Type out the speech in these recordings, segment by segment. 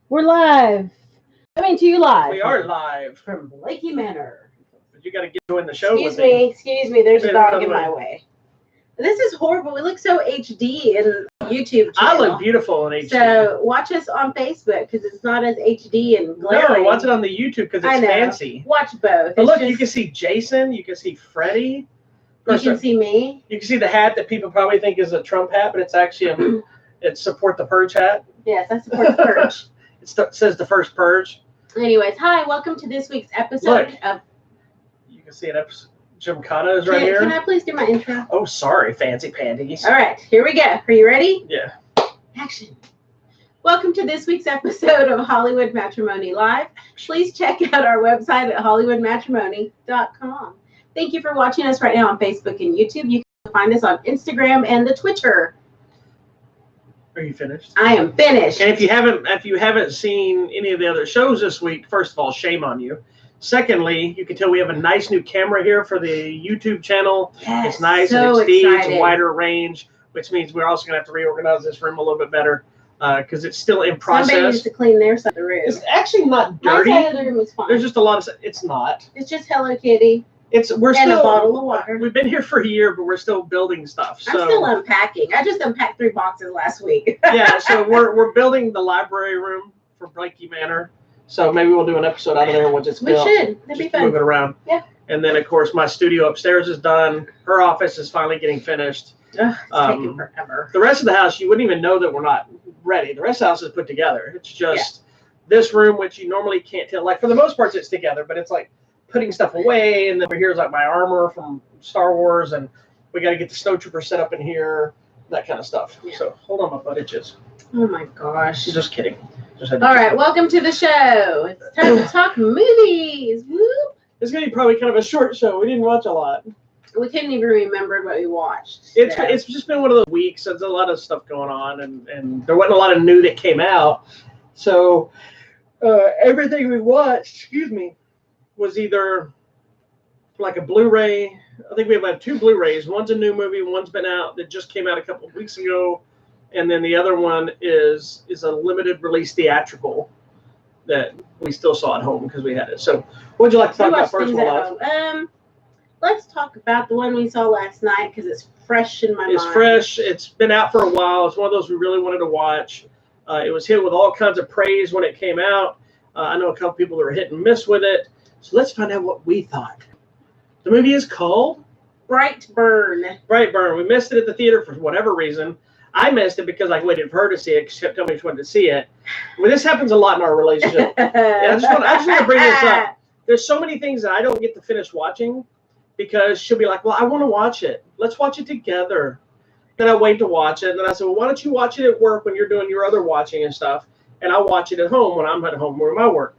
We're live. Coming to you live. We are live from Blakey Manor. But you got to get join the show Excuse with me. Excuse me. There's a dog in way. my way. This is horrible. We look so HD in YouTube channel. I look beautiful in HD. So watch us on Facebook because it's not as HD and glaring. No, watch it on the YouTube because it's fancy. Watch both. But look, you can see Jason. You can see Freddie. You can see me. You can see the hat that people probably think is a Trump hat, but it's actually it's Support the Purge hat. Yes, I support the Purge. It says the first purge. Anyways, hi, welcome to this week's episode of. You can see it. Gymkhana is right here. Can I please do my intro? Oh, sorry, fancy panties. All right, here we go. Are you ready? Yeah. Action. Welcome to this week's episode of Holllywood Matrimony Live. Please check out our website at hollywoodmatrimony.com. Thank you for watching us right now on Facebook and YouTube. You can find us on Instagram and the Twitter. Are you finished? I am finished. And if you haven't seen any of the other shows this week, first of all, shame on you. Secondly, you can tell we have a nice new camera here for the YouTube channel. Yes, it's nice so and HD. excited. It's a wider range, which means we're also going to have to reorganize this room a little bit better because it's still in process. Somebody needs to clean their side of the room. It's actually not dirty. My side of the room is fine. There's just a lot of. It's not. It's just Hello Kitty. We're and still a bottle of water. We've been here for a year, but we're still building stuff. So. I'm still unpacking. I just unpacked 3 boxes last week. Yeah, so we're building the library room for Blakey Manor. So maybe we'll do an episode out of there once it's built. We should. That'd be fun. Move it around. Yeah. And then, of course, my studio upstairs is done. Her office is finally getting finished. Ugh, it's taking forever. The rest of the house, you wouldn't even know that we're not ready. The rest of the house is put together. It's just this room, which you normally can't tell. Like, for the most part, it's together, but it's like putting stuff away. And then here's like my armor from Star Wars. And we got to get the snowtrooper set up in here, that kind of stuff. Yeah. So hold on, my butt itches. Oh, my gosh. Just kidding. All right, welcome to the show. It's time to talk movies. Whoop. It's going to be probably kind of a short show. We didn't watch a lot. We couldn't even remember what we watched. It's just been one of those weeks. There's a lot of stuff going on, and there wasn't a lot of new that came out. So everything we watched, was either like a Blu-ray. I think we have 2 Blu-rays. One's a new movie. One's been out that just came out a couple of weeks ago. And then the other one is a limited release theatrical that we still saw at home because we had it. So what would you like to talk about first of all? Let's talk about the one we saw last night because it's fresh in my mind. It's fresh. It's been out for a while. It's one of those we really wanted to watch. It was hit with all kinds of praise when it came out. I know a couple people that were hit and miss with it. So let's find out what we thought. The movie is called Brightburn. Brightburn. We missed it at the theater for whatever reason. I missed it because I waited for her to see it. She kept telling me she wanted to see it. Well, this happens a lot in our relationship. And I just want to bring this up. There's so many things that I don't get to finish watching because she'll be like, well, I want to watch it. Let's watch it together. Then I wait to watch it. And then I said, well, why don't you watch it at work when you're doing your other watching and stuff? And I'll watch it at home when I'm at home doing my work.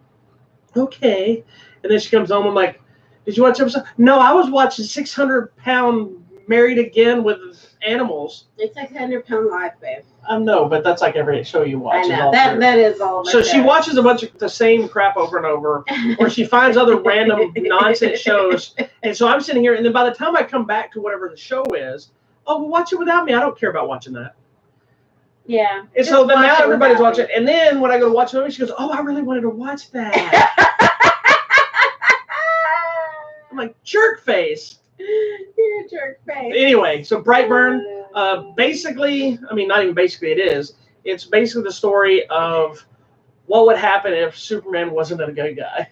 Okay. And then she comes home. I'm like, did you watch the episode? No, I was watching 600-pound Married Again with Animals. It's like 100-pound life, babe. I know, but that's like every show you watch. I know, that is all. So she watches a bunch of the same crap over and over, or she finds other random nonsense shows. And so I'm sitting here, and then by the time I come back to whatever the show is, oh, well, watch it without me. I don't care about watching that. Yeah. And so then now everybody's watching it. And then when I go to watch the movie, she goes, oh, I really wanted to watch that. I'm like, jerk face. You're a jerk face. Anyway, so Brightburn, basically, I mean, not even basically it is. It's basically the story of what would happen if Superman wasn't a good guy.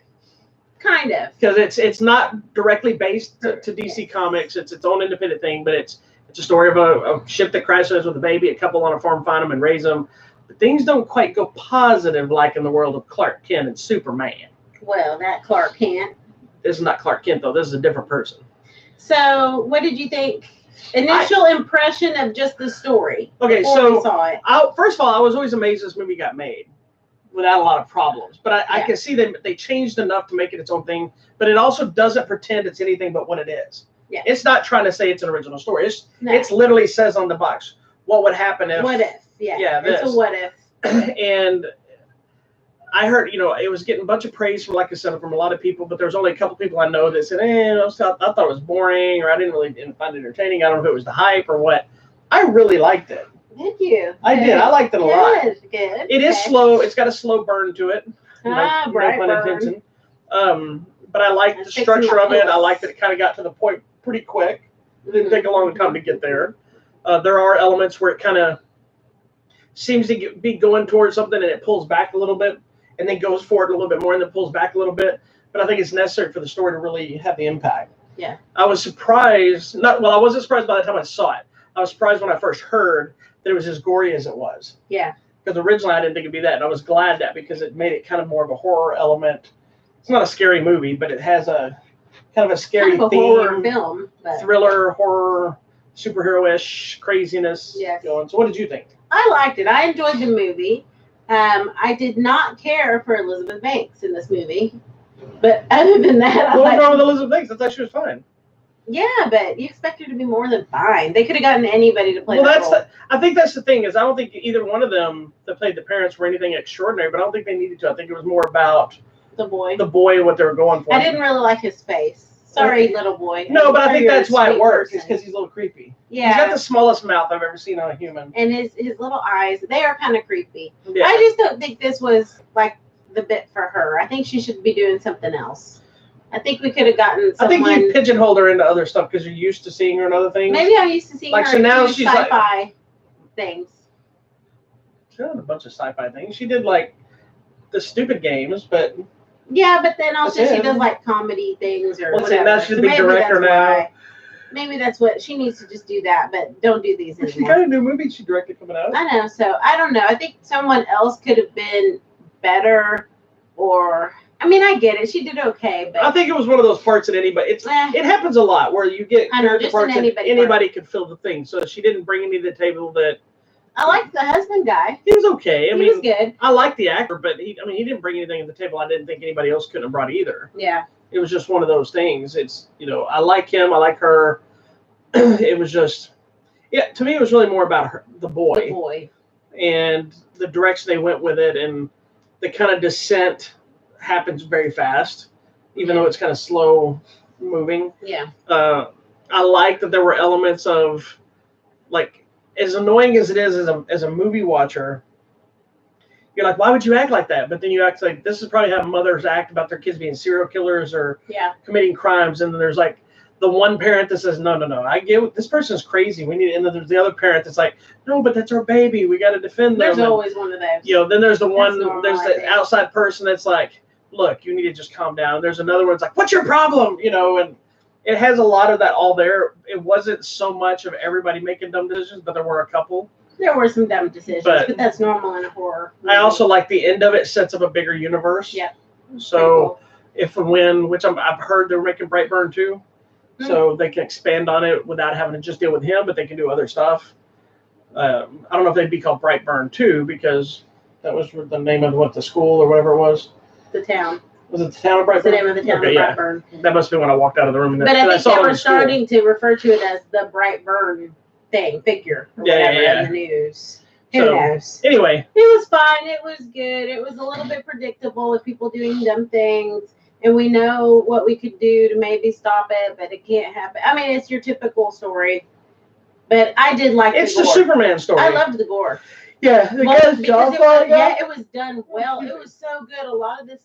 Kind of. Because it's not directly based to DC Comics. It's its own independent thing, but it's a story of a ship that crashes with a baby. A couple on a farm find them and raise them. But things don't quite go positive like in the world of Clark Kent and Superman. Well, that Clark Kent. This is not Clark Kent, though. This is a different person. So, what did you think? Initial impression of just the story. Okay, so we saw it. First of all, I was always amazed this movie got made without a lot of problems. But I can see they changed enough to make it its own thing. But it also doesn't pretend it's anything but what it is. Yeah. It's not trying to say it's an original story. It's literally says on the box, what would happen if. What if? Yeah, this. It's a what if. And I heard, it was getting a bunch of praise from, like I said, from a lot of people, but there's only a couple people I know that said, I thought it was boring, or I didn't find it entertaining. I don't know if it was the hype or what. I really liked it. Did you? I did. I liked it a lot. Good. It is slow. It's got a slow burn to it. No pun intention. But I like the structure of it. I like that it kind of got to the point pretty quick. It didn't take a long time to get there. There are elements where it kind of seems to be going towards something and it pulls back a little bit and then goes forward a little bit more and then pulls back a little bit. But I think it's necessary for the story to really have the impact. Yeah. I was surprised. I wasn't surprised by the time I saw it. I was surprised when I first heard that it was as gory as it was. Yeah. Because originally I didn't think it'd be that. And I was glad that because it made it kind of more of a horror element. It's not a scary movie, but it has a kind of a scary kind of a theme. Horror film. But... Thriller, horror, superhero-ish craziness going. So what did you think? I liked it. I enjoyed the movie. I did not care for Elizabeth Banks in this movie. But other than that, What was wrong with Elizabeth Banks? I thought she was fine. Yeah, but you expect her to be more than fine. They could have gotten anybody to play that role. I think that's the thing is I don't think either one of them that played the parents were anything extraordinary, but I don't think they needed to. I think it was more about the boy and what they were going for. I didn't really like his face. Sorry, little boy. No, but I think that's why it works. It's because he's a little creepy. Yeah. He's got the smallest mouth I've ever seen on a human. And his little eyes, they are kind of creepy. Yeah. I just don't think this was like the bit for her. I think she should be doing something else. I think we could have gotten someone. I think you pigeonholed her into other stuff because you're used to seeing her in other things. Maybe I'm used to seeing her so now she's sci-fi things. She did a bunch of sci-fi things. She did like the stupid games, but yeah, but then also she does like comedy things or whatever. Now she's a big director now. Maybe that's what she needs to just do that, but don't do these anymore. She got a new movie she directed coming out. I know, so I don't know. I think someone else could have been better, or I mean, I get it. She did okay, but I think it was one of those parts that anybody. It happens a lot where you get parts that anybody could fill the thing. So she didn't bring any to the table that. I liked the husband guy. He was okay. He was good. I liked the actor, but he didn't bring anything to the table I didn't think anybody else couldn't have brought either. Yeah. It was just one of those things. It's, I like him. I like her. It was just, to me, it was really more about her, the boy. The boy. And the direction they went with it and the kind of descent happens very fast, even though it's kind of slow moving. Yeah. I like that there were elements of, like, as annoying as it is as a movie watcher, you're like, why would you act like that? But then you act like this is probably how mothers act about their kids being serial killers or committing crimes. And then there's like the one parent that says, no, I get this person's crazy. We need, and then there's the other parent that's like, no, but that's our baby. We got to defend them. There's always one of those. Then there's there's the outside person that's like, look, you need to just calm down. There's another one that's like, what's your problem? And it has a lot of that all there. It wasn't so much of everybody making dumb decisions, but there were a couple. There were some dumb decisions, but that's normal in a horror movie. I also like the end of it sets up a bigger universe. Yeah. So cool. If and when, which I've heard they're making Brightburn too, so they can expand on it without having to just deal with him, but they can do other stuff. I don't know if they'd be called Brightburn 2 because that was the name of the school or whatever it was. The town. Was it the town of Brightburn? The name of the town of Brightburn. Yeah. That must have been when I walked out of the room. But I think they were starting to refer to it as the Brightburn figure or whatever in the news. Who knows? Anyway. It was fine. It was good. It was a little bit predictable with people doing dumb things. And we know what we could do to maybe stop it, but it can't happen. I mean, it's your typical story. But I did like the gore. It's the Superman story. I loved the gore. Yeah, it was done well. It was so good. A lot of the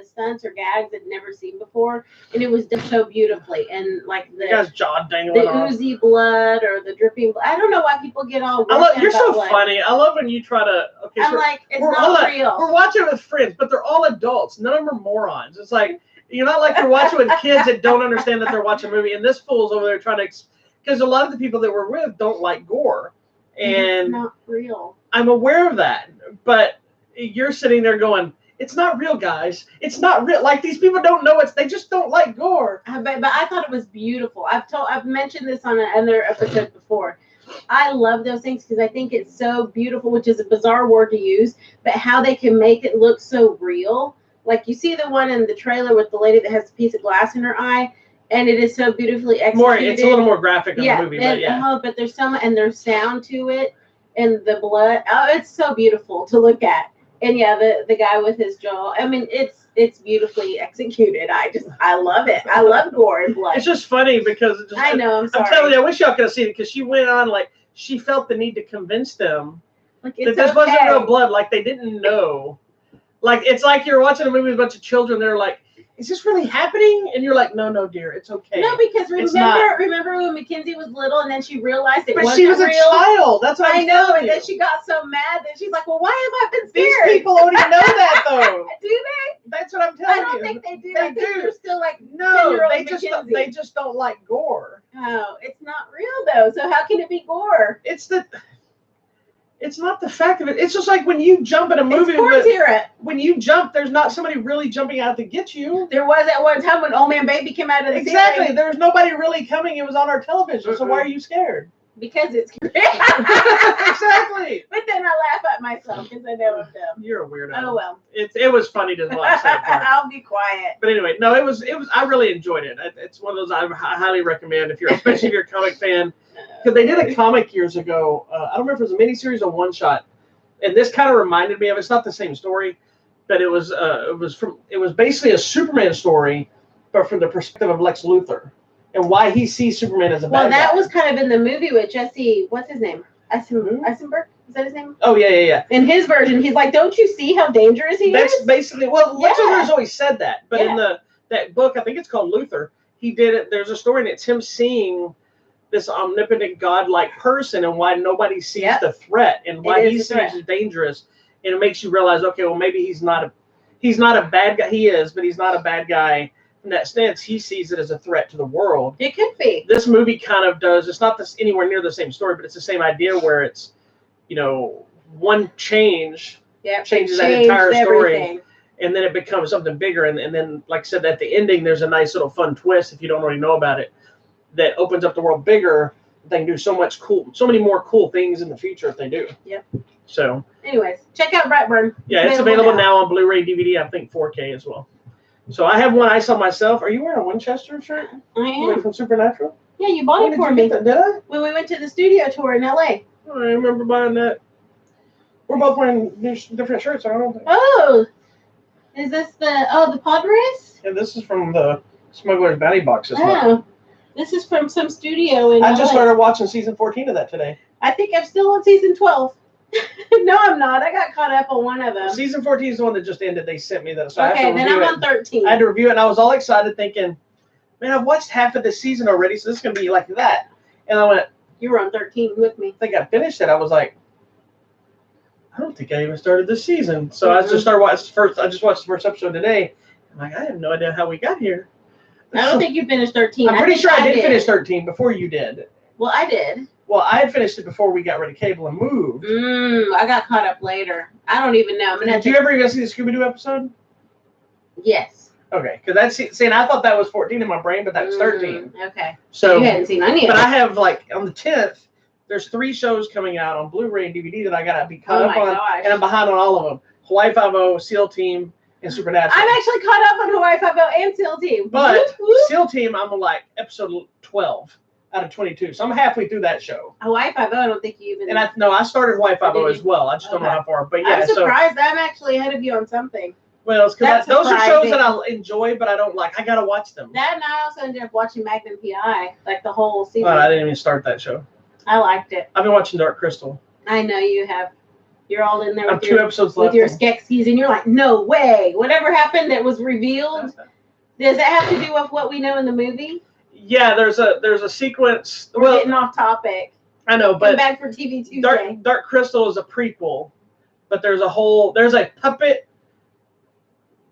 stunts or gags I'd never seen before, and it was done so beautifully. And like the guy's jaw dangling, the oozy blood or the dripping blood. I don't know why people get all. You're so funny. I love when you try to. Okay, I'm like, it's not real. We're watching it with friends, but they're all adults. None of them are morons. It's like you're not like you're watching with kids that don't understand that they're watching a movie, and this fool's over there trying to. Because a lot of the people that we're with don't like gore, and it's not real. I'm aware of that, but you're sitting there going, it's not real, guys. It's not real. Like, these people don't know they just don't like gore. But I thought it was beautiful. I've mentioned this on another episode before. I love those things because I think it's so beautiful, which is a bizarre word to use, but how they can make it look so real. Like, you see the one in the trailer with the lady that has a piece of glass in her eye, and it is so beautifully executed. It's a little more graphic in the movie, but there's there's sound to it. And the blood, it's so beautiful to look at. And the guy with his jaw, I mean, it's beautifully executed. I love it. I love gore and blood. It's just funny because I know, I'm sorry. I'm telling you, I wish y'all could have seen it because she went on she felt the need to convince them Like, that it's this wasn't okay. real blood. Like, they didn't know. Like, it's like you're watching a movie with a bunch of children. They're like, is this really happening? And you're like, no, dear, it's okay. No, because It's not. remember when Mackenzie was little and then she realized it But wasn't she was a real? child. That's what I I'm know, telling and you. then she got so mad that she's like, well, why have I been These scared? people don't even know that, though. Do they? That's what I'm telling I you. don't think they do. They I think do. they're still like No, 10-year-old they Mackenzie. just don't like gore. Oh, it's not real though. So how can it be gore? It's not the fact of it. It's just like when you jump in a movie. When you jump, there's not somebody really jumping out to get you. There was at one time when Old Man Baby came out of the Exactly. ceiling. There was nobody really coming. It was on our television. So why are you scared? Because it's Exactly. But then I laugh at myself because I know of them. You're a weirdo. Oh well. It was funny to watch that part. I'll be quiet. But anyway, no, it was. I really enjoyed it. It's one of those I highly recommend especially if you're a comic fan, because they did a comic years ago. I don't remember if it was a miniseries or one shot, and this kind of reminded me of. It's not the same story, but it was basically a Superman story, but from the perspective of Lex Luthor and why he sees Superman as a bad guy. Well, that was kind of in the movie with Jesse. What's his name? Eisenberg? Is that his name? Oh yeah. In his version, he's like, "Don't you see how dangerous he is?" That's basically Lex Luthor's always said that, but in that book, I think it's called Luthor. He did it. There's a story, and it's him seeing this omnipotent godlike person and why nobody sees the threat and why he sees it dangerous, and it makes you realize, okay, well maybe he's not a bad guy. He is, but he's not a bad guy in that sense. He sees it as a threat to the world. It could be. This movie kind of does. It's not anywhere near the same story, but it's the same idea where it's, one change changes that entire story, and then it becomes something bigger, and then, like I said, at the ending, there's a nice little fun twist if you don't already know about it, that opens up the world bigger. They can do so many more cool things in the future if they do. Yep. So. Anyways, check out Brightburn. Yeah, it's available now on Blu-ray, DVD. I think 4K as well. So I have one I saw myself. Are you wearing a Winchester shirt? I am. From Supernatural? Yeah, you bought it for me. Did I? When we went to the studio tour in LA. Oh, I remember buying that. We're both wearing different shirts, aren't we? Oh, is this the Padres? Yeah, this is from the Smuggler's Bounty box this month. This is from some studio in LA. I just started watching season 14 of that today. I think I'm still on season 12. No, I'm not. I got caught up on one of them. Season 14 is the one that just ended. They sent me that. So okay, then I'm on 13. I had to review it, and I was all excited thinking, man, I've watched half of this season already, so this is going to be like that. And I went, you were on 13 with me. I think I finished it. I was like, I don't think I even started this season. So I just started watching first. I just watched the first episode today. I'm like, I have no idea how we got here. I don't think you finished 13. I'm pretty sure I did finish 13 before you did. Well, I did. Well, I had finished it before we got rid of cable and moved. I got caught up later. I don't even know. Did you ever even see the Scooby-Doo episode? Yes. Okay, because that's and I thought that was 14 in my brain, but that was 13. Okay. So you hadn't seen any of it. But I have, like, on the 10th, there's 3 shows coming out on Blu-ray and DVD that I gotta be caught up on, and I'm behind on all of them. Hawaii Five-0, SEAL Team, and Supernatural. I'm actually caught up on Hawaii Five-0 and SEAL Team. But SEAL Team, I'm on like episode 12 out of 22, so I'm halfway through that show. Hawaii Five-0, I don't think you even. And I started Hawaii Five-0 as well. I just don't know how far. But yeah, I'm surprised. I'm actually ahead of you on something. Well, it's because those are shows that I enjoy, but I don't like. I gotta watch them. That, and I also ended up watching Magnum PI, like the whole season. I didn't even start that show. I liked it. I've been watching Dark Crystal. I know you have. You're all in there with your 2 episodes left with your Skeksis, and you're like, no way. Whatever happened that was revealed, does it have to do with what we know in the movie? Yeah, there's a sequence. We're getting off topic. I know, but come back for TV Tuesday. Dark Crystal is a prequel, but there's a puppet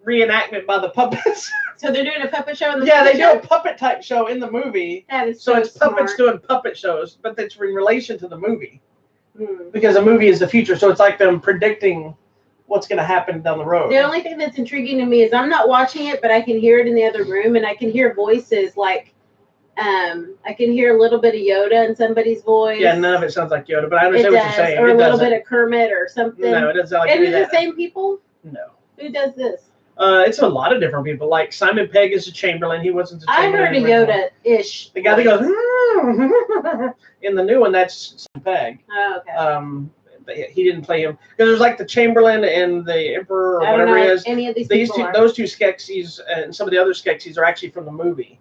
reenactment by the puppets. So they're doing a puppet show in the movie? Yeah, they do a puppet type show in the movie. That is so it's smart. Puppets doing puppet shows, but it's in relation to the movie. Because the movie is the future, so it's like them predicting what's going to happen down the road. The only thing that's intriguing to me is I'm not watching it, but I can hear it in the other room, and I can hear voices like, I can hear a little bit of Yoda in somebody's voice. Yeah, none of it sounds like Yoda, but I understand what you're saying. Or a little bit of Kermit or something. No, it doesn't sound like any of that. Is it the same people? No. Who does this? It's a lot of different people. Like Simon Pegg is a Chamberlain. He wasn't a Chamberlain. I heard a Yoda-ish. The guy that goes in the new one, that's Simon Pegg. Oh, okay. He didn't play him because there's like the Chamberlain and the Emperor or whatever it is. Any of those two Skeksis and some of the other Skeksis are actually from the movie.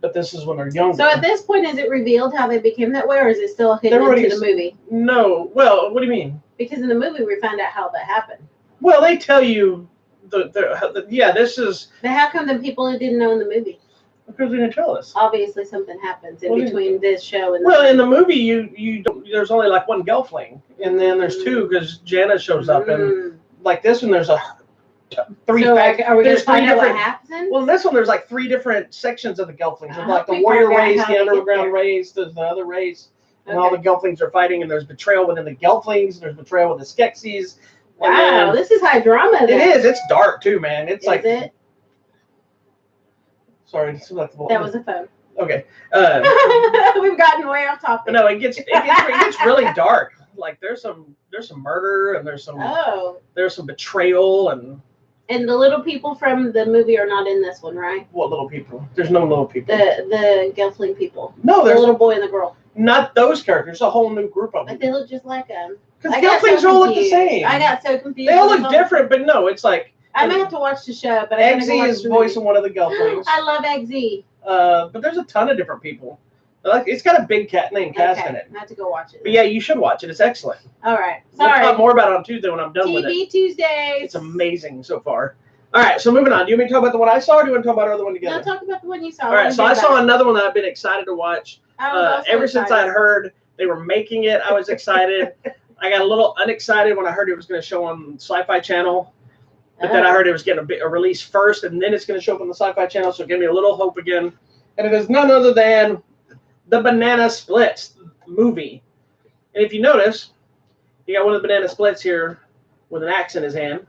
but this is when they're younger. So at this point, is it revealed how they became that way, or is it still hidden into the movie? No. Well, what do you mean? Because in the movie, we find out how that happened. Well, they tell you this is. But how come the people who didn't know in the movie? Because they didn't tell us. Obviously, something happens in between this show and. Well, in the movie, you don't, there's only like one Gelfling, and then there's two because Jana shows up, and like this one, there's three. So are we going to find out what happens? Well, in this one, there's like three different sections of the Gelflings. There's like the warrior race, the underground race, there's the other race, and all the Gelflings are fighting, and there's betrayal within the Gelflings, there's betrayal with the Skeksis. Wow, this is high drama. It is. It's dark too, man. It's like. Is it? Sorry, that was a phone. Okay. We've gotten way off topic. But no, it gets really dark. Like there's some murder and there's some betrayal and the little people from the movie are not in this one, right? What little people? There's no little people. The Gelfling people. No, there's the little boy and the girl. Not those characters. A whole new group of them. But they look just like them. Because Gelflings all look the same. I got so confused. They all look different, but no, it's like. I may have to watch the show, but Eggsy is voicing one of the Gelflings. I love Eggsy. But there's a ton of different people. Like it's got a big name cast in it. I have to go watch it. But yeah, you should watch it. It's excellent. All right. Sorry. We'll talk more about it on Tuesday when I'm done with it. TV Tuesdays. It's amazing so far. All right, so moving on. Do you want me to talk about the one I saw, or do you want to talk about the other one together? No, talk about the one you saw. All right, so I saw another one that I've been excited to watch. Ever since I'd heard they were making it, I was excited. I got a little unexcited when I heard it was going to show on Sci-Fi Channel. But then I heard it was getting a release first, and then it's going to show up on the Sci-Fi Channel, so it gave me a little hope again. And it is none other than the Banana Splits movie. And if you notice, you got one of the Banana Splits here with an axe in his hand.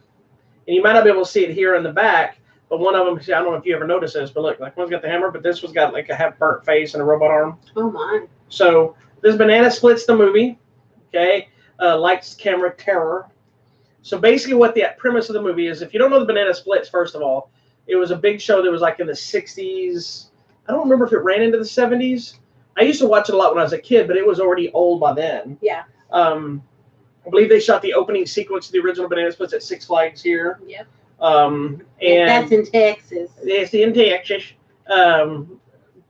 And you might not be able to see it here in the back, but one of them, I don't know if you ever noticed this, but look, like one's got the hammer, but this one's got like a half-burnt face and a robot arm. Oh, my. So this Banana Splits the movie, okay? Lights, camera, terror. So basically what the premise of the movie is, if you don't know the Banana Splits, first of all, it was a big show that was like in the 60s. I don't remember if it ran into the 70s. I used to watch it a lot when I was a kid, but it was already old by then. Yeah. I believe they shot the opening sequence of the original Banana Splits at Six Flags here. Yep. And that's in Texas. It's in Texas.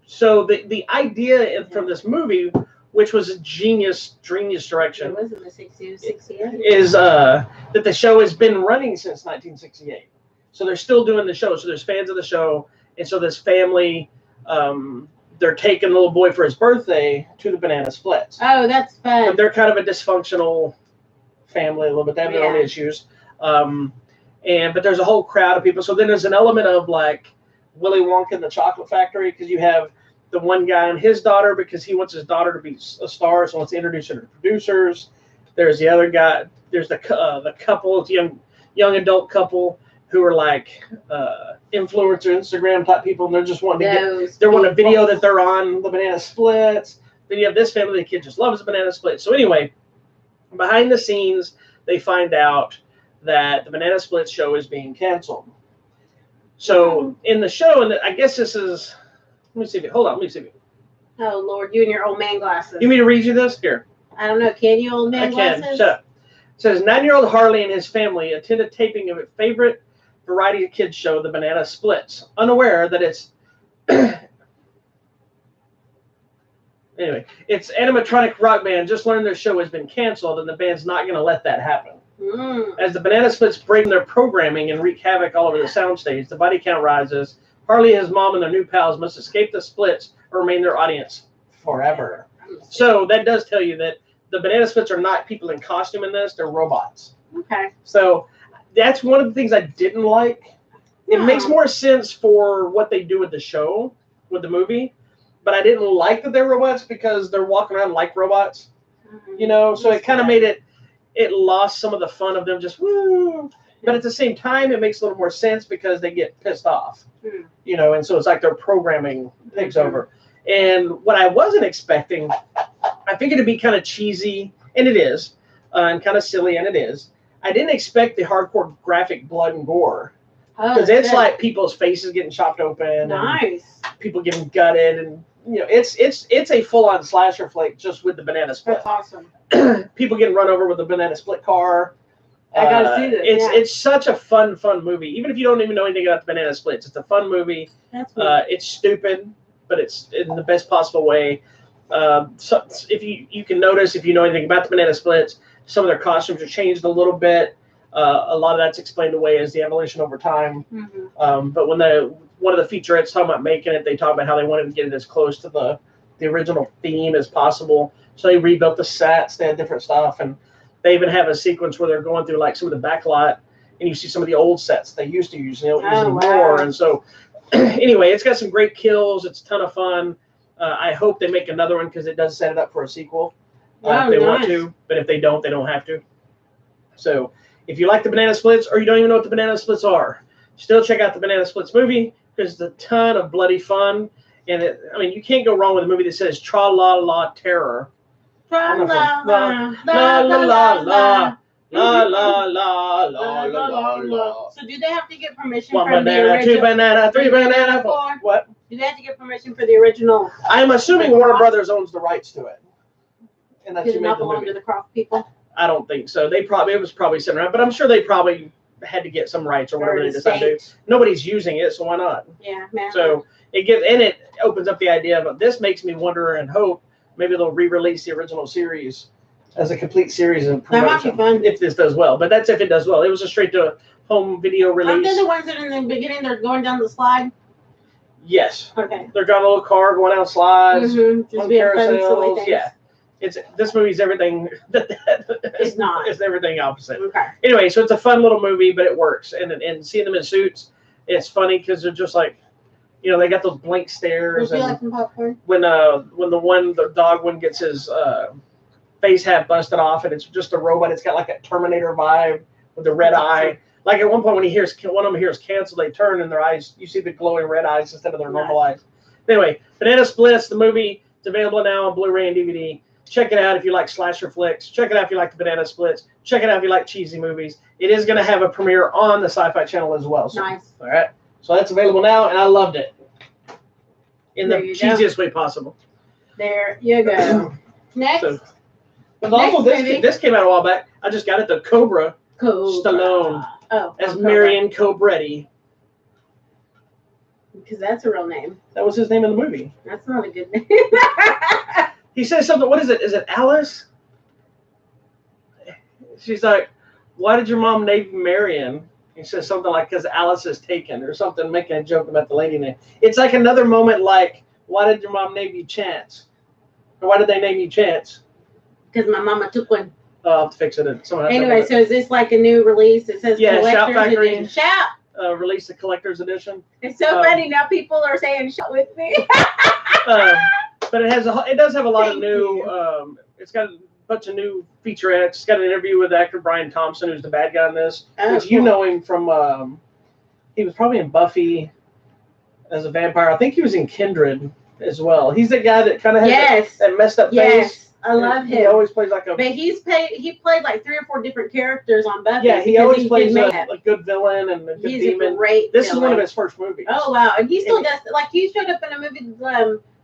So the idea from this movie, which was a genius direction. It was in the 60s, 68. Is that the show has been running since 1968. So they're still doing the show. So there's fans of the show. And so this family, they're taking the little boy for his birthday to the Banana Splits. Oh, that's fun. But they're kind of a dysfunctional family a little bit. They have their own issues. But there's a whole crowd of people. So then there's an element of like Willy Wonka and the Chocolate Factory, because you have the one guy and his daughter, because he wants his daughter to be a star, so wants to introduce her to the producers. There's the other guy. There's the couple, it's a young adult couple who are like influencer Instagram type people, and they're just wanting to wanting a video that they're on the Banana Splits. Then you have this family, the kid just loves the Banana Splits. So anyway, behind the scenes, they find out that the Banana Splits show is being canceled. So in the show, and I guess this is. Let me see if hold on. Let me see if Oh, Lord, you and your old man glasses. You want me to read you this? Here. I don't know. Can you, old man glasses? I can. Shut up. It says, 9-year-old Harley and his family attended taping of a favorite variety kids show, The Banana Splits, unaware that it's... Anyway, it's animatronic rock band just learned their show has been canceled, and the band's not going to let that happen. As the Banana Splits break their programming and wreak havoc all over the soundstage, the body count rises. Harley, his mom, and their new pals must escape the Splits or remain their audience forever. So that does tell you that the Banana Splits are not people in costume in this; they're robots. Okay. So that's one of the things I didn't like. It makes more sense for what they do with the show, with the movie, but I didn't like that they're robots because they're walking around like robots. You know, so it kind of made it lost some of the fun of them just woo. But at the same time, it makes a little more sense because they get pissed off, you know, and so it's like their programming takes over. And what I wasn't expecting, I figured it'd be kind of cheesy, and it is, and kind of silly, and it is. I didn't expect the hardcore graphic blood and gore, because it's like people's faces getting chopped open, and people getting gutted, and you know, it's a full-on slasher flick just with the Banana Split. That's awesome. People getting run over with the Banana Split car. I gotta see this. It's such a fun movie. Even if you don't even know anything about the Banana Splits, it's a fun movie. That's it's stupid. but it's in the best possible way. So if you can notice, if you know anything about the Banana Splits, some of their costumes are changed a little bit. A lot of that's explained away as the evolution over time. Mm-hmm. But when one of the featurettes talking about making it, they talk about how they wanted to get it as close to the original theme as possible. So they rebuilt the sets, they had different stuff, and they even have a sequence where they're going through like some of the backlot, and you see some of the old sets they used to use, using more. And so, anyway, it's got some great kills. It's a ton of fun. I hope they make another one because it does set it up for a sequel if they want to. But if they don't, they don't have to. So, if you like the Banana Splits, or you don't even know what the Banana Splits are, still check out the Banana Splits movie because it's a ton of bloody fun. And you can't go wrong with a movie that says "Tra la la terror." La la la la la la la la la la. So do they have to get permission One from banana, the original? 2 banana, 3 banana, 4. What? Do they have to get permission for the original? I'm assuming Warner Brothers owns the rights to it, and that's Does who it made not the belong movie. to the Croft people? I don't think so. It was probably sitting around, but I'm sure they probably had to get some rights or whatever they decided to do. Nobody's using it, so why not? Yeah, man. So it opens up the idea of this. Makes me wonder and hope maybe they'll re-release the original series as a complete series and that might be fun if this does well. But that's if it does well. It was a straight to home video release. Aren't they the ones that in the beginning they're going down the slide? Yes. Okay. They're got a little car going down slides, Mm-hmm. on carousels. Yeah. This movie's everything. It's not. It's everything opposite. Okay. Anyway, so it's a fun little movie, but it works. And seeing them in suits, it's funny because they're just like, they got those blank stares. Would you like some popcorn? When the dog one gets his face half busted off, and it's just a robot. It's got like a Terminator vibe with the red eye. Like at one point when one of them hears cancel, they turn and their eyes, you see the glowing red eyes instead of their normal eyes. Anyway, Banana Splits, the movie, it's available now on Blu-ray and DVD. Check it out if you like slasher flicks. Check it out if you like the Banana Splits. Check it out if you like cheesy movies. It is going to have a premiere on the Sci-Fi Channel as well. So, nice. All right. So that's available now, and I loved it in the cheesiest way possible. There you go. Next. So, also, this came out a while back. I just got it. The Cobra. Stallone. Oh. As Marion Cobretti. Because that's a real name. That was his name in the movie. That's not a good name. He says something. What is it? Is it Alice? She's like, "Why did your mom name you Marion?" He says something like, "Because Alice is taken," or something, making a joke about the lady name. It's like another moment like, "Why did your mom name you Chance?" Or why did they name you Chance? Because my mama took one. Oh, I'll have to fix it. Anyway, so is this like a new release? It says Shout Factory. Edition. Shout! Release the collector's edition. It's so funny now. People are saying "shout" with me. But it does have a lot of new. It's got a bunch of new featurettes. It's got an interview with actor Brian Thompson, who's the bad guy in this. Which you know him from. He was probably in Buffy as a vampire. I think he was in Kindred as well. He's the guy that kind of has that messed up face. Yes, I love him. He always plays like a. But he played like 3 or 4 different characters on Buffy. Yeah, he always plays a good villain and a good demon. A great This is one of his first movies. Oh wow, and he still does. Like he showed up in a movie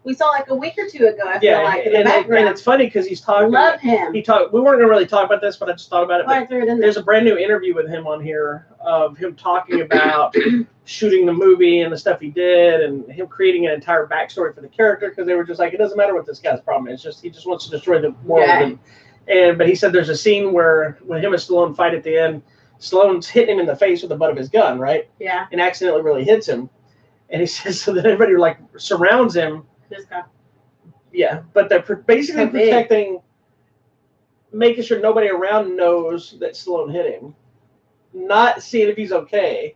we saw like a week or 2 ago. I feel like in the background. And it's funny because he's talking. I love him. We weren't gonna really talk about this, but I just thought about it. I threw it in there. There's a brand new interview with him on here of him talking about shooting the movie and the stuff he did, and him creating an entire backstory for the character because they were just like, it doesn't matter what this guy's problem is, he just wants to destroy the world. Yeah. But he said there's a scene where when him and Stallone fight at the end, Stallone's hitting him in the face with the butt of his gun, right? Yeah. And accidentally really hits him, and he says so that everybody like surrounds him. This guy. Yeah, but they're basically protecting, making sure nobody around knows that Stallone hit him, not seeing if he's okay.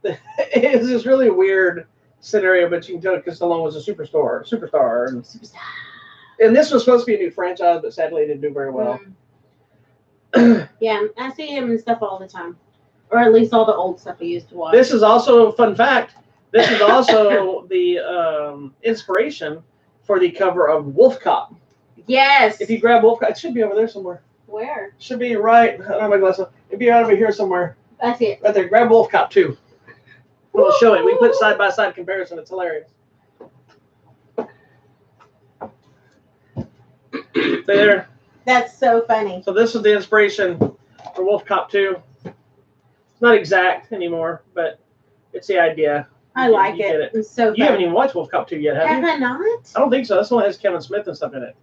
It's this really weird scenario, but you can tell because Stallone was a superstar, and this was supposed to be a new franchise, but sadly it didn't do very well. Yeah, I see him and stuff all the time, or at least all the old stuff I used to watch. This is also a fun fact. This is also the inspiration for the cover of Wolf Cop. Yes. If you grab Wolf Cop, it should be over there somewhere. Where? It should be right. I don't have my glasses. It'd be right over here somewhere. I see it. Right there. Grab Wolf Cop 2. We'll show it. We put side-by-side comparison. It's hilarious. There. That's so funny. So this is the inspiration for Wolf Cop 2. It's not exact anymore, but it's the idea. I like it. It's so fun. You haven't even watched Wolf Cop 2 yet, have you? Have I not? I don't think so. That's the one that has Kevin Smith and stuff in it.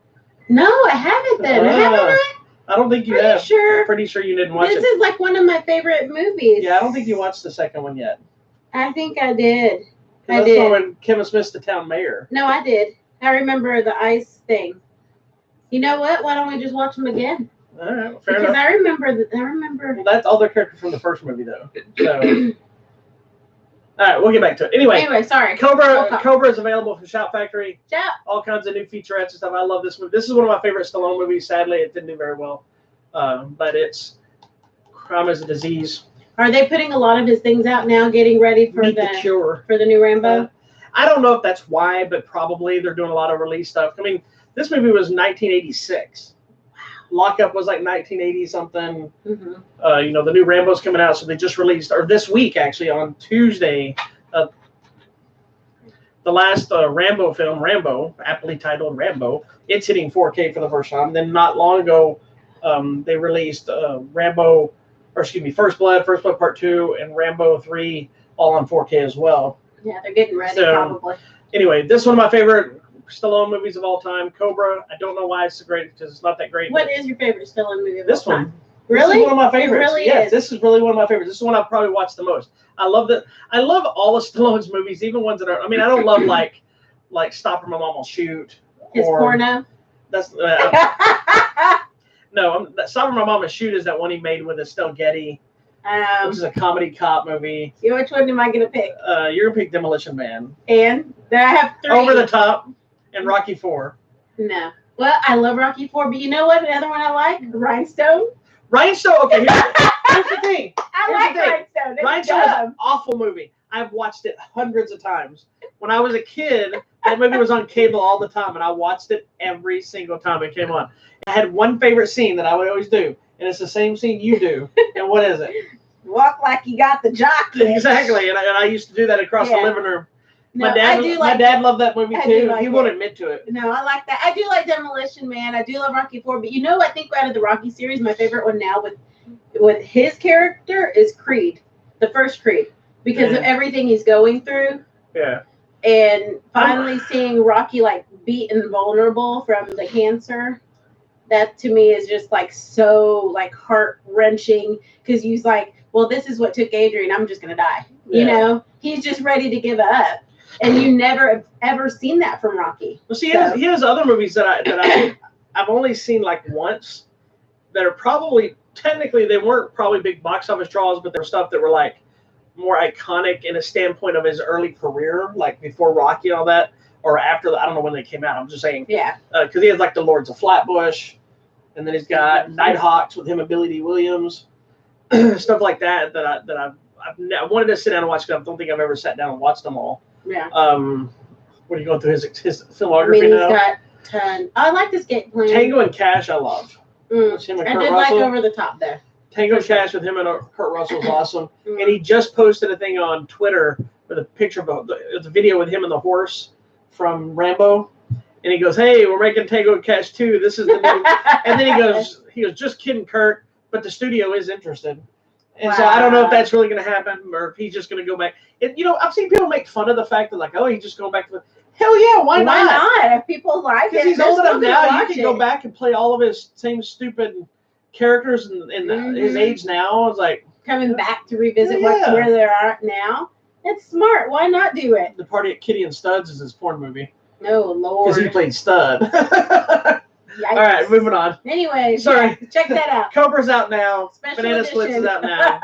No, I haven't then. Haven't I? I don't think you have. I'm pretty sure you didn't watch it. This is like one of my favorite movies. Yeah, I don't think you watched the second one yet. I think I did. That's the one when Kevin Smith's the town mayor. No, I did. I remember the ice thing. You know what? Why don't we just watch them again? All right, fair because enough. I remember. Well, that's all their characters from the first movie, though. So. All right, we'll get back to it. Anyway, sorry. Cobra is available from Shout Factory. Shout. All kinds of new featurettes and stuff. I love this movie. This is one of my favorite Stallone movies. Sadly, it didn't do very well. But it's Crime is a Disease. Are they putting a lot of his things out now, getting ready for the Cure for the new Rambo? I don't know if that's why, but probably they're doing a lot of release stuff. I mean, this movie was 1986. Lockup was like 1980 something. Mm-hmm. The new Rambo's coming out, so they just released, or this week actually on Tuesday, the last Rambo film, Rambo, aptly titled Rambo. It's hitting 4K for the first time. Then not long ago, they released First Blood Part 2, and Rambo 3, all on 4K as well. Yeah, they're getting ready probably. Anyway, this is one of my favorite Stallone movies of all time. Cobra. I don't know why it's so great because it's not that great. What is your favorite Stallone movie of this all time? One. Really? This is one of my favorites. It really yes, is. This is really one of my favorites. This is one I've probably watched the most. I love all of Stallone's movies, even ones that are. I mean, I don't love like Stop or My Mom Will Shoot. His porno. That's no. Stop or My Mom Will Shoot is that one he made with Estelle Getty. Which is a comedy cop movie. Which one am I going to pick? You're going to pick Demolition Man. And I have 3. Over the Top and Rocky 4. No. Well, I love Rocky 4, but you know what? Another one I like? Rhinestone. Rhinestone? Okay, here's the thing. I like Rhinestone. Rhinestone is an awful movie. I've watched it hundreds of times. When I was a kid, that movie was on cable all the time, and I watched it every single time it came on. I had one favorite scene that I would always do. And it's the same scene you do. And what is it? Walk like you got the jockey. Exactly. And I used to do that across the living room. No, my dad loved that movie too. He won't admit to it. No, I like that. I do like Demolition Man. I do love Rocky 4. But I think out of the Rocky series, my favorite one now with his character is Creed. The first Creed. Because of everything he's going through. Yeah. And finally seeing Rocky beat and vulnerable from the cancer. That to me is just so heart wrenching because he's well, this is what took Adrian. I'm just gonna die. Yeah. He's just ready to give up, and you never have ever seen that from Rocky. Well, see, he has other movies that I've only seen once that are probably technically they weren't probably big box office draws, but they're stuff that were more iconic in a standpoint of his early career, before Rocky and all that. Or after, I don't know when they came out. I'm just saying. Yeah. Because he has the Lords of Flatbush, and then he's got Nighthawks with him and Billy D. Williams, stuff like that. I wanted to sit down and watch. I don't think I've ever sat down and watched them all. Yeah. What are you going through his filmography now? He's got ton. I like this game plan. Tango and Cash, I love. I did like Over the Top there. Tango and Cash with him and Kurt Russell is awesome. And he just posted a thing on Twitter with a picture of the video with him and the horse from Rambo, and he goes, "Hey, we're making Tango and Cash 2. This is the new." And then he goes, "Just kidding, Kurt, but the studio is interested." And so I don't know if that's really going to happen or if he's just going to go back. I've seen people make fun of the fact that he's just going back to hell yeah, why not? Why not? If people like it, because he's old enough now, you can go back and play all of his same stupid characters in his age now. It's coming back to revisit where they are now. It's smart. Why not do it? The Party at Kitty and Studs is his porn movie. Oh, Lord. Because he played Stud. All right, moving on. Anyway, sorry. Check that out. Cobra's out now. Special Banana edition. Splits is out now.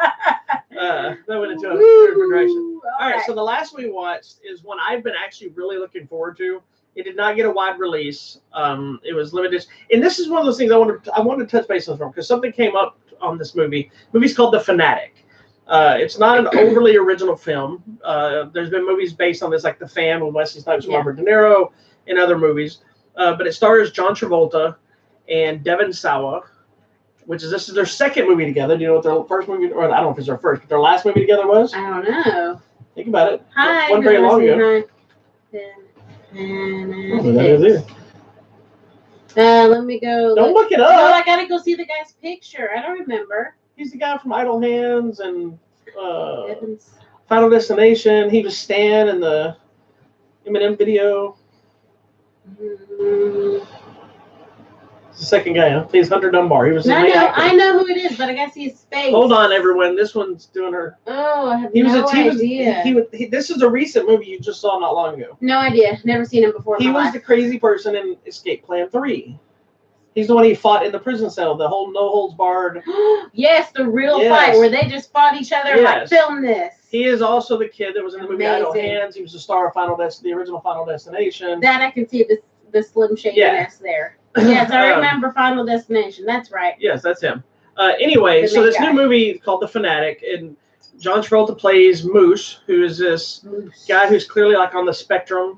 That went into a different direction. All right, so the last we watched is one I've been actually really looking forward to. It did not get a wide release. It was limited. And this is one of those things I wanted to touch base on because something came up on this movie. The movie's called The Fanatic. It's not an overly original film. There's been movies based on this, like The Fan with Wesley Snipes and Robert De Niro, and other movies. But it stars John Travolta and Devon Sawa, this is their second movie together. Do you know what their first movie, or I don't know if it's their first, but their last movie together was? I don't know. Think about it. Hi. It wasn't very long ago. Let me go. Don't look it up. No, I gotta go see the guy's picture. I don't remember. He's the guy from Idle Hands and Final Destination. He was Stan in the Eminem video. It's the second guy. Huh? Plays Hunter Dunbar. He was the main actor. I know who it is, but I guess he's space. Hold on, everyone. This one's doing her. Oh, I have no idea. This is a recent movie you just saw not long ago. No idea. Never seen him before. He was the crazy person in Escape Plan 3. He's the one he fought in the prison cell, the whole no holds barred. Yes, the real fight where they just fought each other and like filmed this. He is also the kid that was in the movie Idle Hands. He was the star of the original Final Destination. That I can see the slim shadiness there. Yes, I remember Final Destination. That's right. Yes, that's him. Anyway, so this new movie called The Fanatic, and John Travolta plays Moose, who is this guy who's clearly like on the spectrum.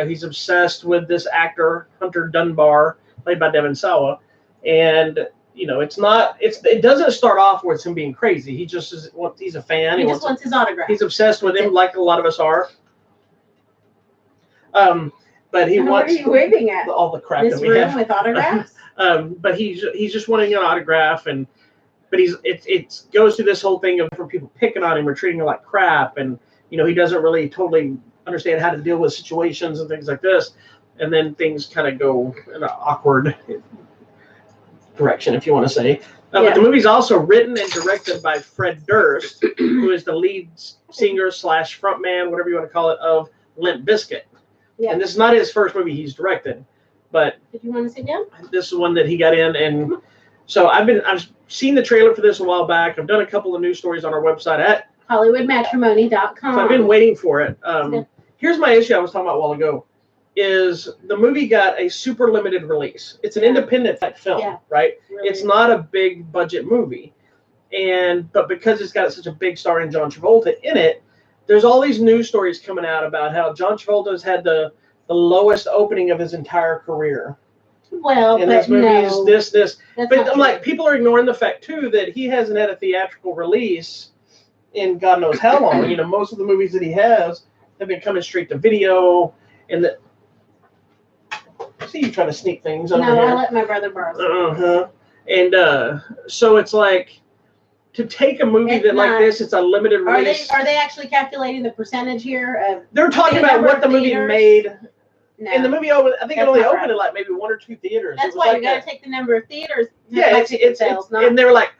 He's obsessed with this actor, Hunter Dunbar, played by Devon Sawa. And, you know, it doesn't start off with him being crazy. He just he's a fan. He just wants his autograph. He's obsessed with him like a lot of us are. But he wants. What are you waving at? All the crap this that we room have. With autographs. But he's just wanting an autograph, but it goes through this whole thing of different people picking on him or treating him like crap, and you know he doesn't really totally understand how to deal with situations and things like this, and then things kind of go in an awkward direction, if you want to say. But the movie's also written and directed by Fred Durst, who is the lead singer / frontman, whatever you want to call it, of Limp Bizkit. Yeah. And this is not his first movie he's directed, but did you want to sit down? This is one that he got in, and so I've seen the trailer for this a while back. I've done a couple of news stories on our website at HollywoodMatrimony.com. So I've been waiting for it. Here's my issue I was talking about a while ago: is the movie got a super limited release. It's an independent film, right? Really? It's not a big budget movie, but because it's got such a big star in John Travolta in it. There's all these news stories coming out about how John Travolta's had the lowest opening of his entire career. Well, and this movie is this. But I'm like, people are ignoring the fact too that he hasn't had a theatrical release in God knows how long. You know, most of the movies that he has have been coming straight to video. And I see you trying to sneak things over here. No, I let my brother borrow. And so it's like. To take a movie like this, it's a limited release. Are they actually calculating the percentage here? They're talking about what the movie made. No. And the movie, I think it only opened in like maybe 1 or 2 theaters. That's why you got to take the number of theaters. Yeah, and they were like,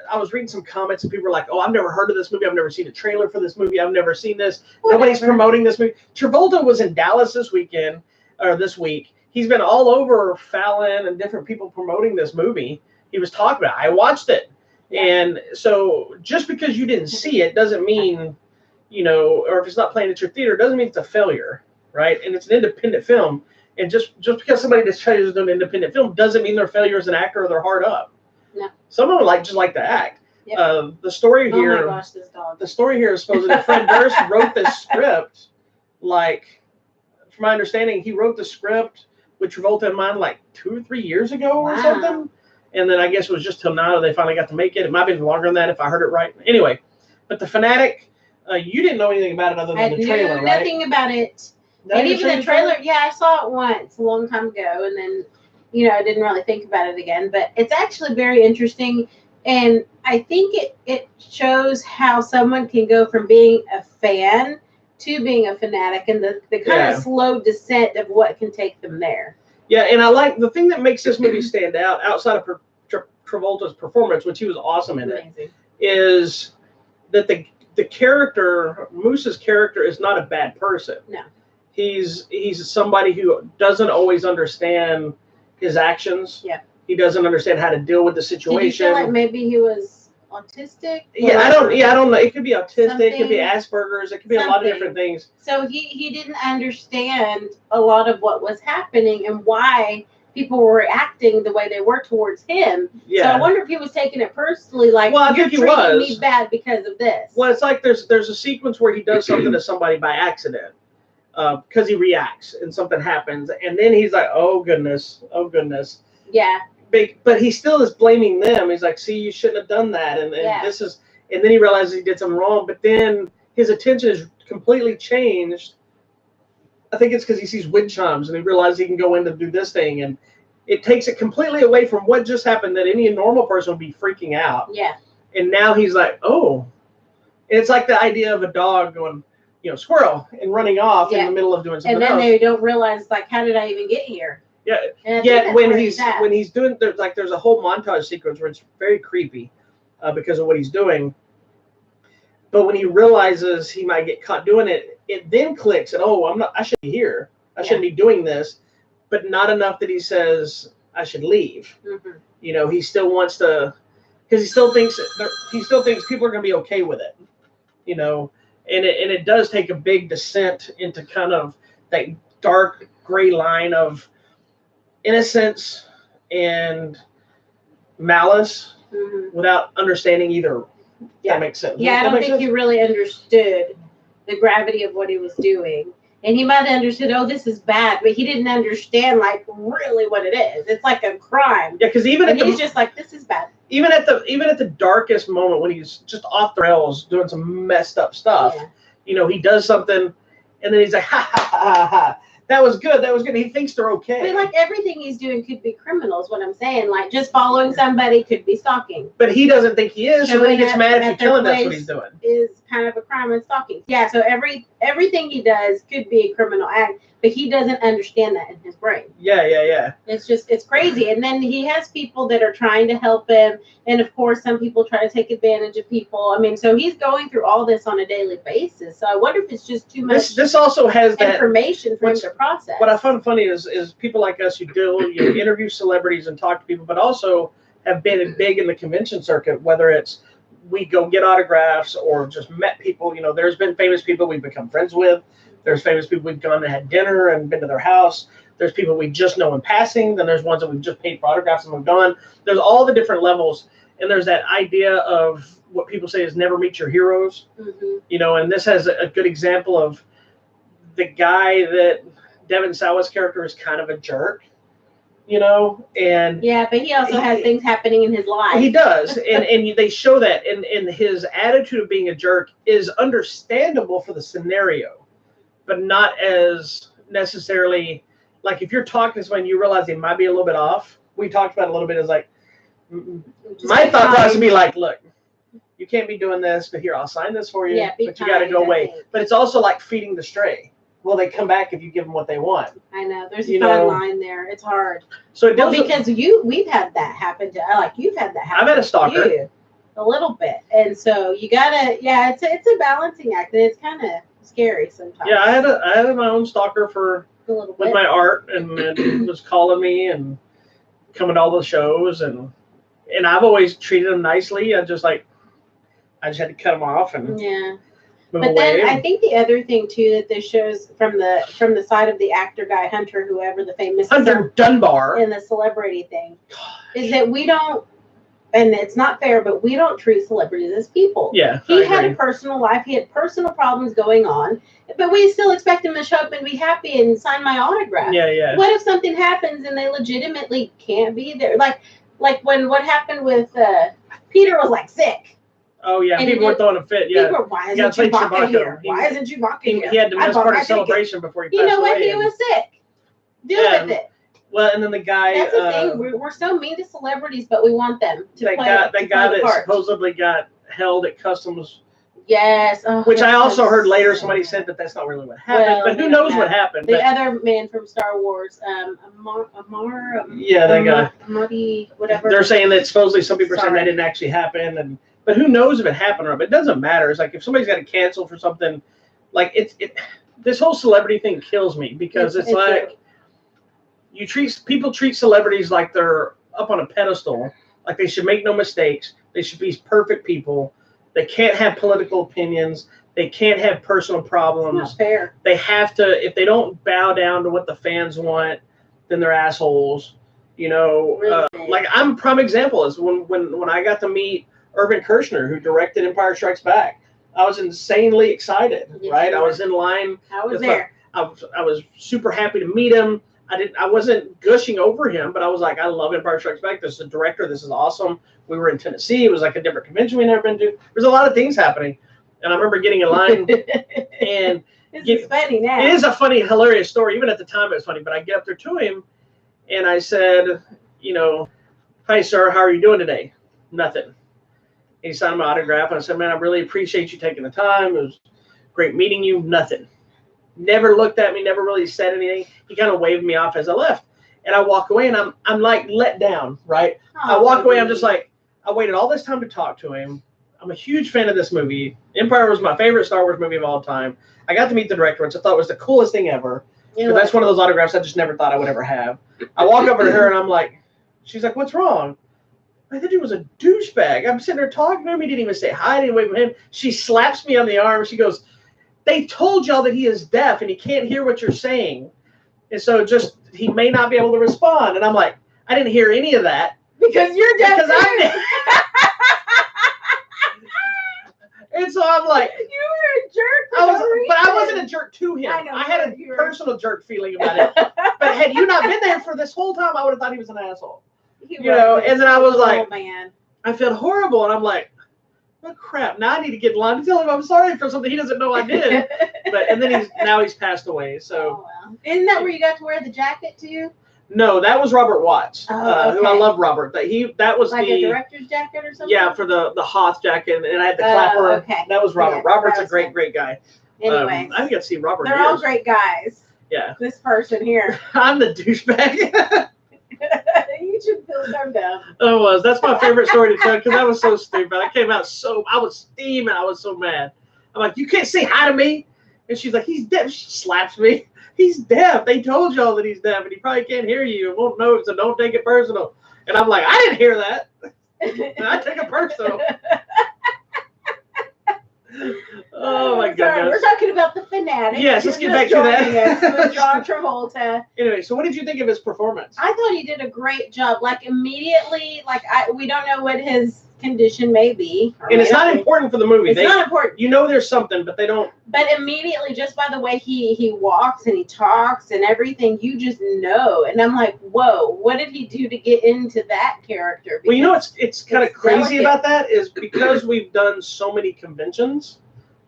I was reading some comments and people were like, oh, I've never heard of this movie. I've never seen a trailer for this movie. I've never seen this. Nobody's promoting this movie. Travolta was in Dallas this week. He's been all over Fallon and different people promoting this movie. He was talking about it. I watched it. And so just because you didn't see it doesn't mean, you know, or if it's not playing at your theater, doesn't mean it's a failure, right? And it's an independent film. And just because somebody just tries to do an independent film doesn't mean they're a failure as an actor or they're hard up. No. Some of them just like to act. Yep. The story here. Oh my gosh, this dog. The story here is supposedly Fred Durst wrote this script, like, from my understanding, he wrote the script with Travolta in mind like 2 or 3 years ago or something. And then I guess it was just till now they finally got to make it. It might have been longer than that if I heard it right. Anyway, but The Fanatic, you didn't know anything about it other than the trailer, right? Nothing about it. And even the trailer, I saw it once a long time ago. And then, you know, I didn't really think about it again. But it's actually very interesting. And I think it shows how someone can go from being a fan to being a fanatic and the kind of slow descent of what can take them there. Yeah, and I like the thing that makes this movie stand out outside of Travolta's performance, which he was awesome in it, is that the character, Moose's character, is not a bad person. No. He's somebody who doesn't always understand his actions. Yeah. He doesn't understand how to deal with the situation. Did you feel like maybe he was autistic? Yeah, I don't know. It could be autistic, it could be Asperger's, it could be a lot of different things. So he didn't understand a lot of what was happening and why people were reacting the way they were towards him. Yeah. So I wonder if he was taking it personally, like, well, I think he was. Me bad because of this. Well, it's like there's a sequence where he does something to somebody by accident because he reacts and something happens, and then he's like, oh goodness. Yeah. But he still is blaming them. He's like, see, you shouldn't have done that, and this is, and then he realizes he did something wrong. But then his attention is completely changed. I think it's because he sees wind chimes and he realizes he can go in to do this thing, and it takes it completely away from what just happened that any normal person would be freaking out. Yeah. And now he's like, oh, It's like the idea of a dog going, squirrel, and running off in the middle of doing something else. And then they don't realize, like, how did I even get here? Yeah. Yeah. When he's doing, there's a whole montage sequence where it's very creepy because of what he's doing. But when he realizes he might get caught doing it, it then clicks and I shouldn't be here. I shouldn't be doing this, but not enough that he says I should leave. Mm-hmm. He still wants to, because he still thinks people are going to be okay with it. And it does take a big descent into kind of that dark gray line of innocence and malice without understanding either. That makes sense. Yeah, I don't think he really understood the gravity of what he was doing. And he might have understood, this is bad, but he didn't understand, like, really what it is. It's like a crime. Yeah, because he's just like, this is bad. Even at the darkest moment when he's just off the rails doing some messed up stuff, he does something, and then he's like, ha ha ha ha. That was good. He thinks they're okay. But like everything he's doing could be criminal, is what I'm saying. Like just following somebody could be stalking. But he doesn't think he is, so then he gets mad if you tell him that's what he's doing. Is kind of a crime and stalking. Yeah, so everything he does could be a criminal act, but he doesn't understand that in his brain. Yeah. It's crazy. And then he has people that are trying to help him. And of course, some people try to take advantage of people. I mean, so he's going through all this on a daily basis. So I wonder if it's just too much. This also has that information for him to process. What I find funny is people like us who interview celebrities and talk to people, but also have been big in the convention circuit, whether it's we go get autographs or just met people. There's been famous people we've become friends with. There's famous people we've gone and had dinner and been to their house. There's people we just know in passing. Then there's ones that we've just paid for autographs and moved on. There's all the different levels. And there's that idea of what people say is never meet your heroes. Mm-hmm. And this has a good example of the guy that Devin Sawa's character is kind of a jerk. And yeah, but he also has things happening in his life. He does, and they show that, and his attitude of being a jerk is understandable for the scenario, but not as necessarily like if you're talking to someone, you realize they might be a little bit off. We talked about it a little bit as like my thought process would be like, look, you can't be doing this, but here I'll sign this for you, but you got to go away. But it's also like feeding the stray. Will they come back if you give them what they want? I know. There's a fine line there. It's hard. So it doesn't, because we've had that happen to you've had that happen. I've had a stalker. To you a little bit, and so you gotta it's a balancing act, and it's kind of scary sometimes. Yeah, I had my own stalker with my art, and was calling me and coming to all the shows, and I've always treated him nicely. I just had to cut him off and But then I think the other thing too that this shows from the side of the actor guy, Hunter, whoever the famous Hunter Dunbar in the celebrity thing, is that we don't, and it's not fair, but we don't treat celebrities as people. Yeah, he had a personal life. He had personal problems going on, but we still expect him to show up and be happy and sign my autograph. Yeah. What if something happens and they legitimately can't be there? Like when what happened with Peter was like sick. Oh yeah, and people were throwing a fit. Yeah, why isn't Chewbacca here? Why isn't Chewbacca here? He had to miss part of the celebration before he passed away. You know what? He was sick. Deal with it. Well, and then the guy. That's the thing. We're so mean to celebrities, but we want them to play. That guy that supposedly got held at customs. Yes. Which I also heard later somebody said that that's not really what happened, but who knows what happened. The other man from Star Wars, Amar. Yeah, that guy. Amadi, whatever. They're saying that supposedly some people are saying that didn't actually happen, but who knows if it happened or not? But it doesn't matter. It's like if somebody's got to cancel for something, like this whole celebrity thing kills me because it's like people treat celebrities like they're up on a pedestal, like they should make no mistakes. They should be perfect people. They can't have political opinions. They can't have personal problems. It's not fair. They have to. If they don't bow down to what the fans want, then they're assholes. Like I'm a prime example is when I got to meet Irvin Kershner, who directed Empire Strikes Back. I was insanely excited, right? I was in line. I was there. I was super happy to meet him. I wasn't gushing over him, but I was like, I love Empire Strikes Back. This is the director. This is awesome. We were in Tennessee. It was like a different convention we'd never been to. There's a lot of things happening. And I remember getting in line and it's funny now. It is a funny, hilarious story. Even at the time it was funny, but I get up there to him and I said, hi sir, how are you doing today? Nothing. he signed my autograph, and I said, man, I really appreciate you taking the time. It was great meeting you. Nothing. Never looked at me, never really said anything. He kind of waved me off as I left. And I walk away, and I'm like let down, right? I walk away, I'm just like, I waited all this time to talk to him. I'm a huge fan of this movie. Empire was my favorite Star Wars movie of all time. I got to meet the director, which I thought was the coolest thing ever. But that's one of those autographs I just never thought I would ever have. I walk over to her, and I'm like, she's like, what's wrong? I thought he was a douchebag. I'm sitting there talking to him. He didn't even say hi, didn't wave at him. She slaps me on the arm. She goes, they told y'all that he is deaf and he can't hear what you're saying. And so just, he may not be able to respond. And I'm like, I didn't hear any of that. Because you're deaf. Because I'm deaf. And so I'm like, you were a jerk. But I wasn't a jerk to him. I had a personal jerk feeling about it. But had you not been there for this whole time, I would have thought he was an asshole. You know, and then I was like, man. I felt horrible. And I'm like, oh crap, now I need to get in line to tell him I'm sorry for something he doesn't know I did. And then he's passed away. So Isn't that where you got to wear the jacket too? No, that was Robert Watts, who I love. Robert. That was like a director's jacket or something. Yeah, for the Hoth jacket, and I had the clapper. Okay. That was Robert. Yeah, Robert's a great guy. Anyway, I got to see Robert. They're all great guys. Yeah. This person here. I'm the douchebag. You should feel so dumb. I was. That's my favorite story to tell because I was so stupid. I came out I was steaming. I was so mad. I'm like, you can't say hi to me. And she's like, he's deaf. She slaps me. He's deaf. They told y'all that he's deaf, and he probably can't hear you and won't know, so don't take it personal. And I'm like, I didn't hear that. And I take it personal. Oh, my goodness. We're talking about the Fanatic. Yes, let's get back to that. With John Travolta. Anyway, so what did you think of his performance? I thought he did a great job. Like, immediately, we don't know what his condition may be. And it's not important for the movie. It's not important. You know there's something, but they don't. But immediately, just by the way he walks and he talks and everything, you just know. And I'm like, whoa, what did he do to get into that character? Well, you know it's kind of crazy about that is because we've done so many conventions,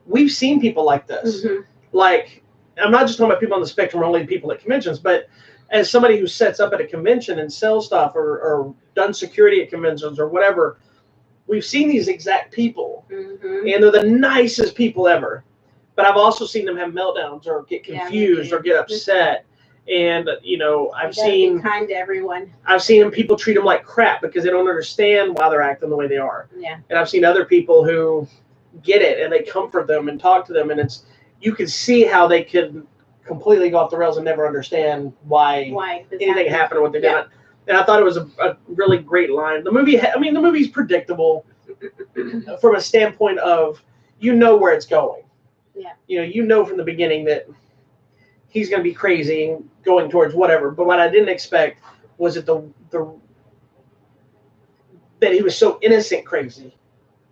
we've seen people like this. Mm-hmm. Like, I'm not just talking about people on the spectrum, only people at conventions, but as somebody who sets up at a convention and sells stuff or done security at conventions or whatever, we've seen these exact people, and they're the nicest people ever. But I've also seen them have meltdowns or get confused or get upset. And, you know, I've seen... be kind to everyone. I've seen people treat them like crap because they don't understand why they're acting the way they are. Yeah. And I've seen other people who get it and they comfort them and talk to them. And you can see how they could completely go off the rails and never understand why anything happened or what they did. And I thought it was a really great line. The movie's predictable from a standpoint of you know where it's going. Yeah. You know from the beginning that he's going to be crazy and going towards whatever. But what I didn't expect was that that he was so innocent crazy.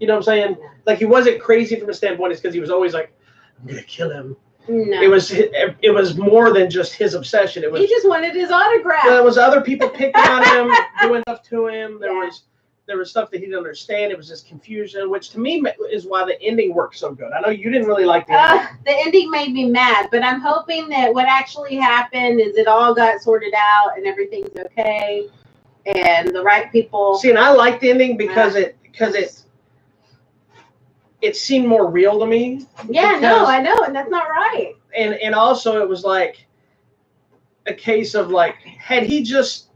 You know what I'm saying? Like he wasn't crazy from a standpoint is because he was always like, I'm going to kill him. No. It was more than just his obsession. He just wanted his autograph. There was other people picking on him, doing stuff to him. There was stuff that he didn't understand. It was just confusion, which to me is why the ending worked so good. I know you didn't really like the ending. The ending made me mad, but I'm hoping that what actually happened is it all got sorted out and everything's okay, and the right people. See, and I liked the ending because it seemed more real to me. Yeah, no, I know, and that's not right. And also it was like a case of like, had he just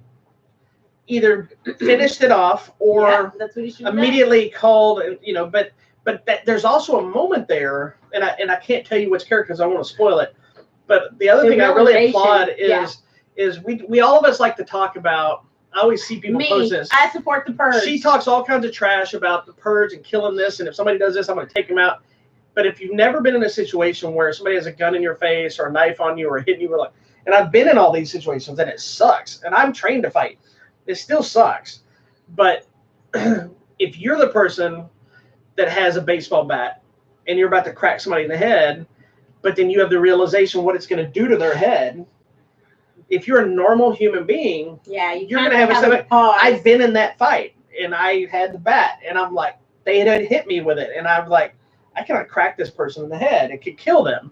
either finished it off or that's what he immediately called, but there's also a moment there, and I can't tell you which character because I want to spoil it. But the other thing I really applaud is we all of us like to talk about. I always see people post this. I support the purge. She talks all kinds of trash about the purge and killing this, and if somebody does this, I'm going to take them out. But if you've never been in a situation where somebody has a gun in your face or a knife on you or hitting you, and I've been in all these situations, and it sucks, and I'm trained to fight. It still sucks. But if you're the person that has a baseball bat and you're about to crack somebody in the head, but then you have the realization what it's going to do to their head, if you're a normal human being, you're going to have a stomach. I've been in that fight, and I had the bat, and I'm like, they had hit me with it, and I'm like, I cannot crack this person in the head. It could kill them.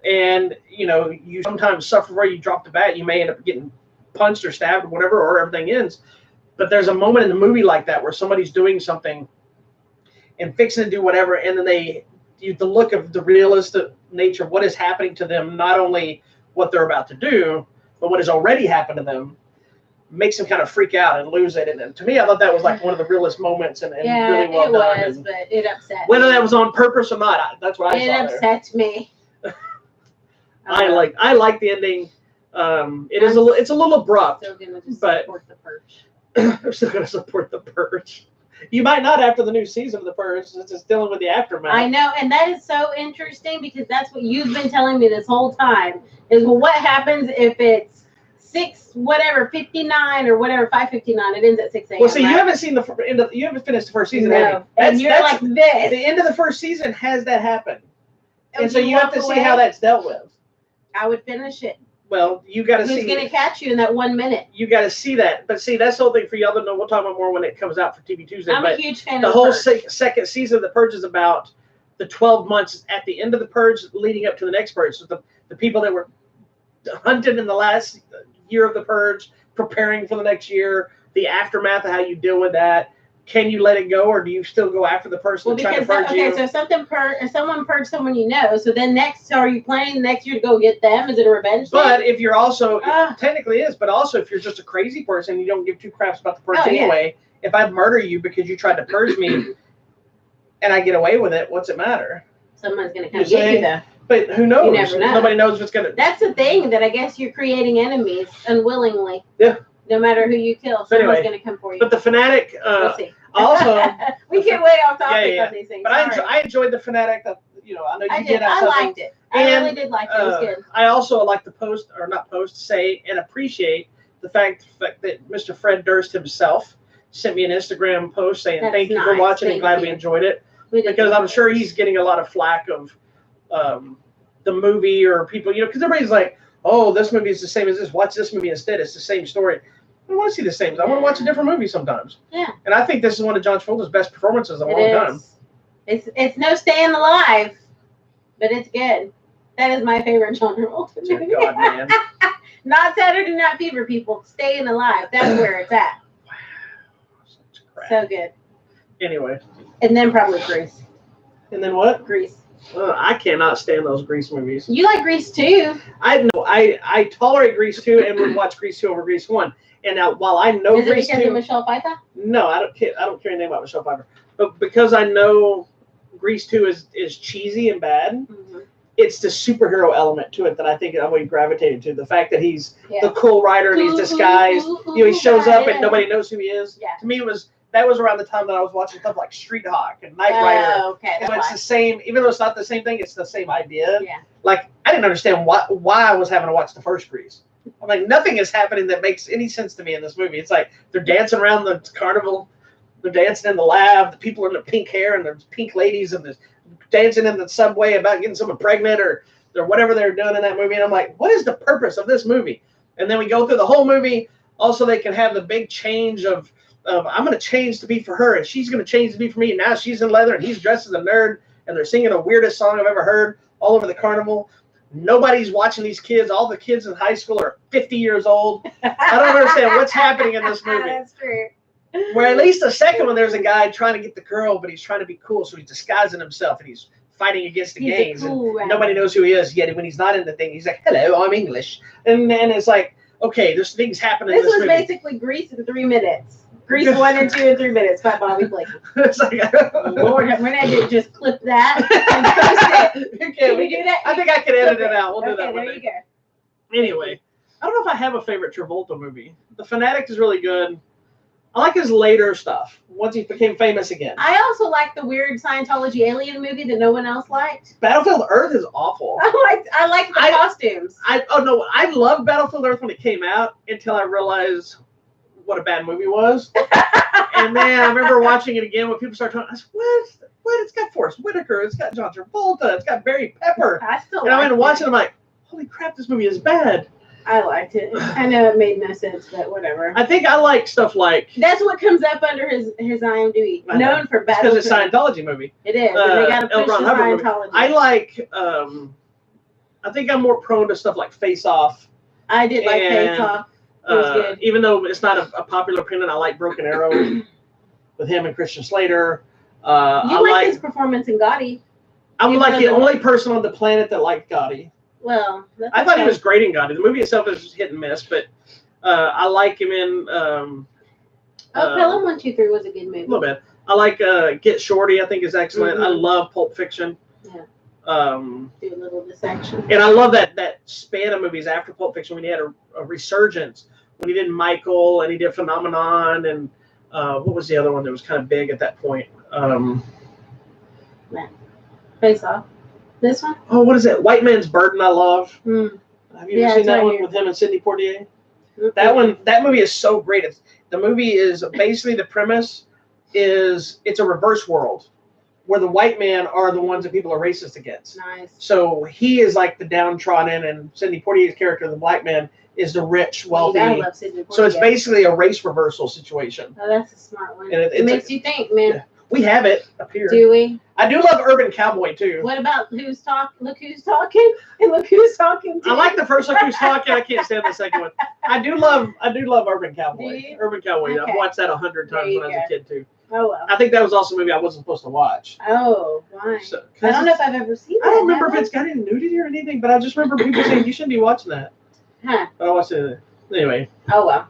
And, you sometimes suffer where you drop the bat. You may end up getting punched or stabbed or whatever, or everything ends. But there's a moment in the movie like that where somebody's doing something, and fixing to do whatever, and then the look of the realistic nature of what is happening to them, not only what they're about to do, but what has already happened to them, makes them kind of freak out and lose it. And to me, I thought that was like one of the realest moments and really well done. It was, but it upset me. Whether that was on purpose or not, that's what I saw there. It upsets me. I like the ending. It's a little abrupt. Still gonna just support the Purge. I'm still gonna support the Purge. You might not after the new season of the Purge, since it's dealing with the aftermath. I know, and that is so interesting because that's what you've been telling me this whole time. Is well, what happens if it's 59 or whatever, 5:59. It ends at 6 a.m. Well, see, right? you haven't seen you haven't finished the first season. No, and you're like this. The end of the first season has that happen, and so you have to see how that's dealt with. I would finish it. Well, you got to see. Who's going to catch you in that 1 minute? You got to see that. But see, that's the whole thing for y'all to know. We'll talk about more when it comes out for TV Tuesday. I'm a huge fan of the whole second season of The Purge is about the 12 months at the end of The Purge leading up to the next Purge. So the people that were hunted in the last year of The Purge, preparing for the next year, the aftermath of how you deal with that. Can you let it go, or do you still go after the person trying to purge you? So someone purged someone you know. So then next, are you planning next year to go get them? Is it a revenge thing? But if you're also, technically it is, but also if you're just a crazy person, you don't give two craps about the purge anyway. Yeah. If I murder you because you tried to purge me and I get away with it, what's it matter? Someone's going to come get you, though. But who knows? You never know. Nobody knows what's going to... That's the thing, that I guess you're creating enemies unwillingly. Yeah. No matter who you kill, someone's going to come for you. But the Fanatic... we'll see. Also... we get way off topic on these things. But I enjoyed the Fanatic. I know you did. I liked it. I really did like it. It was good. I also like to say and appreciate the fact that Mr. Fred Durst himself sent me an Instagram post saying thank you for watching and glad we enjoyed it. Because I'm sure he's getting a lot of flack of the movie or people, because everybody's like, oh, this movie is the same as this. Watch this movie instead. It's the same story. I don't want to see the same. I want to watch a different movie sometimes. Yeah. And I think this is one of John Travolta's best performances in a long time. It's no Staying Alive, but it's good. That is my favorite John Travolta movie. God, man. Not Saturday Night Fever, people. Staying Alive. That's where it's at. Wow. Such crap. So good. Anyway. And then probably Grease. And then what? Grease. I cannot stand those Grease movies. You like Grease 2? I tolerate Grease 2 and would watch Grease 2 over Grease 1. And now, while I know Grease 2... Is it because of two, Michelle Pfeiffer? No, I don't care anything about Michelle Pfeiffer. But because I know Grease 2 is cheesy and bad, it's the superhero element to it that I think I would gravitate to. The fact that he's the cool writer and he's disguised. He shows up and nobody knows who he is. Yeah. To me, that was around the time that I was watching stuff like Street Hawk and Knight Rider. Oh, okay. So it's the same, even though it's not the same thing, it's the same idea. Yeah. Like, I didn't understand why I was having to watch the first Grease. I'm like, nothing is happening that makes any sense to me in this movie. It's like they're dancing around the carnival, they're dancing in the lab, the people in the pink hair and there's pink ladies and they're dancing in the subway about getting someone pregnant or whatever they're doing in that movie. And I'm like, what is the purpose of this movie? And then we go through the whole movie. Also, they can have the big change of I'm going to change to be for her and she's going to change to be for me. And now she's in leather and he's dressed as a nerd and they're singing the weirdest song I've ever heard all over the carnival. Nobody's watching these kids. All the kids in high school are 50 years old. I don't understand what's happening in this movie. That's true. Where at least the second one, there's a guy trying to get the girl, but he's trying to be cool, so he's disguising himself and he's fighting against the gangs. Cool, and nobody knows who he is. Yet when he's not in the thing, he's like, "Hello, I'm English." And it's like, okay, there's things happening. This in this was movie. Basically Grease in 3 minutes. Grease 1 and 2 in 3 minutes by Bobby Blake. It's like, Lord, we're gonna just clip that and post it. Can we do that? I think I can edit it out. We'll do that one there day. you go. Anyway, I don't know if I have a favorite Travolta movie. The Fanatic is really good. I like his later stuff, once he became famous again. I also like the weird Scientology alien movie that no one else liked. Battlefield Earth is awful. I like the costumes. I loved Battlefield Earth when it came out until I realized what a bad movie was. And then I remember watching it again when people started talking. I said, what? It's got Forrest Whitaker. It's got John Travolta. It's got Barry Pepper. And I went and watched it. I'm like, holy crap, this movie is bad. I liked it. I know it made no sense, but whatever. I think I like stuff like... That's what comes up under his IMDb. Known for Battlefield. Because it's a Scientology movie. It is. And they got to push the Scientology. I like... I think I'm more prone to stuff like Face Off. I did like Face Off. It was good. Even though it's not a popular opinion, I like Broken Arrow with him and Christian Slater. You like his performance in Gotti. I'm like the only person on the planet that liked Gotti. Well, I thought he was great in Gotti. The movie itself is hit and miss, but I like him in. Pelham 1, 2, 3 was a good movie. A little bit. I like Get Shorty. I think is excellent. I love Pulp Fiction. Yeah. Do a little dissection. And I love that span of movies after Pulp Fiction when he had a resurgence. When he did Michael and he did Phenomenon and what was the other one that was kind of big at that point? Face Off. This one? Oh, what is it? White Man's Burden. I love. Have you ever seen that one with him and Sidney Poitier? That movie is so great. The movie is basically the premise is it's a reverse world where the white men are the ones that people are racist against. Nice. So he is like the downtrodden, and Sidney Poitier's character, the black man, is the rich, wealthy. I love Sidney Poitier. So it's basically a race reversal situation. Oh, that's a smart one. And it makes you think, man. Yeah. We have it up here. Do we? I do love Urban Cowboy too. What about Who's Talking? Look Who's Talking, and Look Who's Talking. Too. I like the first Look Who's Talking. I can't stand the second one. I do love Urban Cowboy. Urban Cowboy. Okay. I've watched that 100 times when I was a kid too. Oh well. I think that was also a movie I wasn't supposed to watch. Oh, why? So, I don't know if I've ever seen that. I don't remember if it's got any nudity or anything, but I just remember people saying you shouldn't be watching that. Huh. But I watched it anyway. Oh well.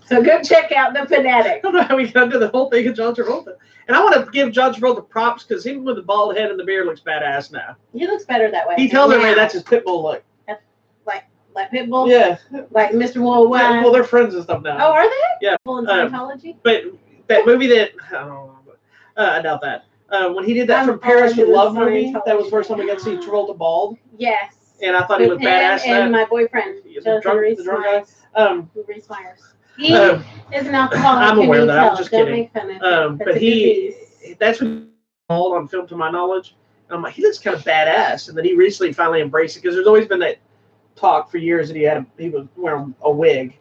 So go check out The Fanatic. I don't know how we got into the whole thing of John Travolta. And I want to give John Travolta props because even with the bald head and the beard looks badass now. He looks better that way. He tells everybody that's his Pitbull look. Like Pitbull? Yeah. Like Mr. Worldwide? Yeah, well, they're friends and stuff now. Oh, are they? Yeah. Pitbull in Scientology? But that movie that, I don't know, I doubt that. When he did that From Paris with Love movie, that was the first time we got to see Travolta bald. Yes. And I thought he was badass. And my boyfriend, the drunk guy. Reese Myers. He is an alcoholic. I'm aware of that. I'm just Don't kidding. Make fun of him. But that's what he bald on film, to my knowledge. And I'm like, he looks kind of badass. And then he recently finally embraced it because there's always been that talk for years that he was wearing a wig.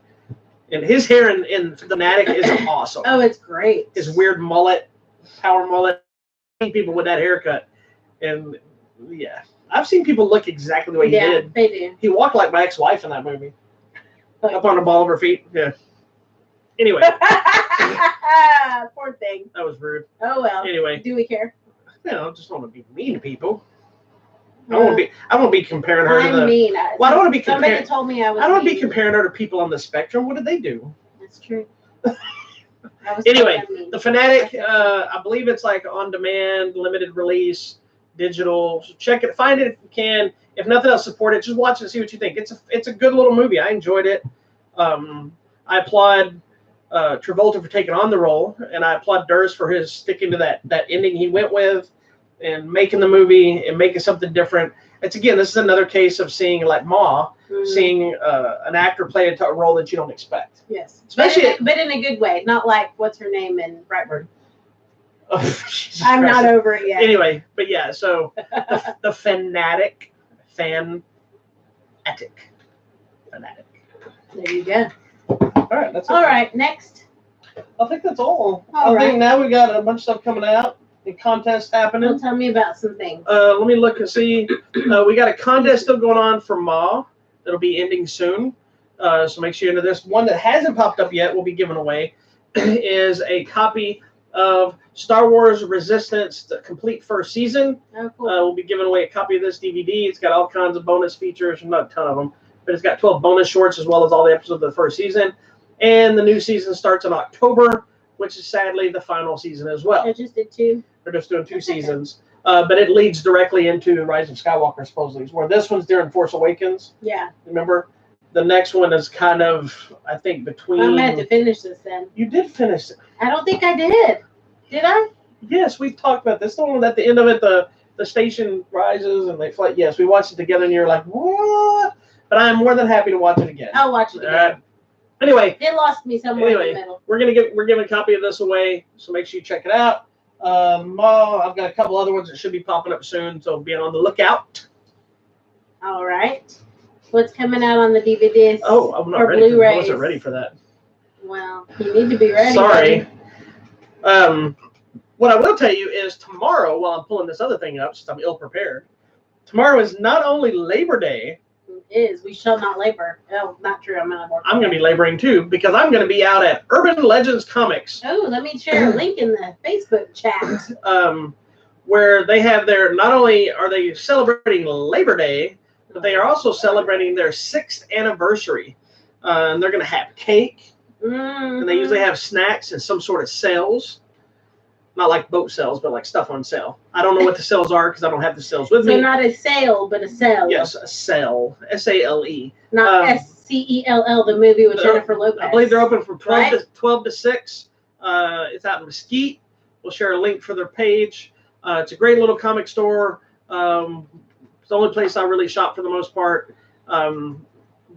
And his hair in Fanatic is awesome. Oh, it's great. His weird mullet, power mullet. I've seen people with that haircut. And yeah, I've seen people look exactly the way he did. They do. He walked like my ex-wife in that movie. Up on the ball of her feet. Yeah. Anyway. Poor thing. That was rude. Oh well. Anyway. Do we care? I just don't want to be mean to people. I won't be comparing her to the. Mean. Well, I don't want to be comparing. Somebody told me I was. I don't want to be comparing her to people on the spectrum. What did they do? That's true. Anyway, The Fanatic. I believe it's like on demand, limited release, digital. So check it. Find it if you can. If nothing else, support it. Just watch it and see what you think. It's a good little movie. I enjoyed it. I applaud Travolta for taking on the role, and I applaud Durst for his sticking to that ending he went with, and making the movie and making something different. This is another case of seeing like Ma, seeing an actor play a role that you don't expect. Yes, especially but in a good way, not like what's her name in Brightburn. Oh, I'm not over it yet. Anyway, but yeah, so the Fanatic. There you go. All right, that's all right. Next, I think that's all. I think now we got a bunch of stuff coming out. The contest happening. Well, tell me about some things. Let me look and see. We got a contest still going on for Ma. That'll be ending soon. So make sure you're into this. One that hasn't popped up yet, we'll be giving away, is a copy of Star Wars Resistance, the complete first season. Oh, cool. We'll be giving away a copy of this DVD. It's got all kinds of bonus features, not a ton of them, but it's got 12 bonus shorts as well as all the episodes of the first season. And the new season starts in October, which is sadly the final season as well. I just did 2. They're just doing 2 seasons. But it leads directly into Rise of Skywalker, supposedly, where this one's during Force Awakens. Yeah. Remember? The next one is kind of, I think, between... I'm going to have to finish this then. You did finish it. I don't think I did. Did I? Yes, we've talked about this. The one at the end of it, the station rises and they fly. Yes, we watched it together and you're like, what? But I'm more than happy to watch it again. I'll watch it again. Anyway. It lost me somewhere in the middle. We're giving a copy of this away, so make sure you check it out. I've got a couple other ones that should be popping up soon, so be on the lookout. All right. What's coming out on the DVDs? Oh, I'm not ready. I wasn't ready for that. Well, you need to be ready. Sorry. What I will tell you is tomorrow, while I'm pulling this other thing up, since I'm ill prepared, tomorrow is not only Labor Day, is. We shall not labor. Oh, not true. I'm going to be laboring too because I'm going to be out at Urban Legends Comics. Oh, let me share a link in the Facebook chat. Where they have their, not only are they celebrating Labor Day, but they are also celebrating their 6th anniversary. And they're going to have cake. Mm-hmm. And they usually have snacks and some sort of sales. Not like boat sales, but like stuff on sale. I don't know what the sales are because I don't have the sales with me. So not a sale, but a sale. Yes, a sale. S-A-L-E. Not S-C-E-L-L, the movie with Jennifer Lopez. I believe they're open from 12 to 6. It's out in Mesquite. We'll share a link for their page. It's a great little comic store. It's the only place I really shop for the most part.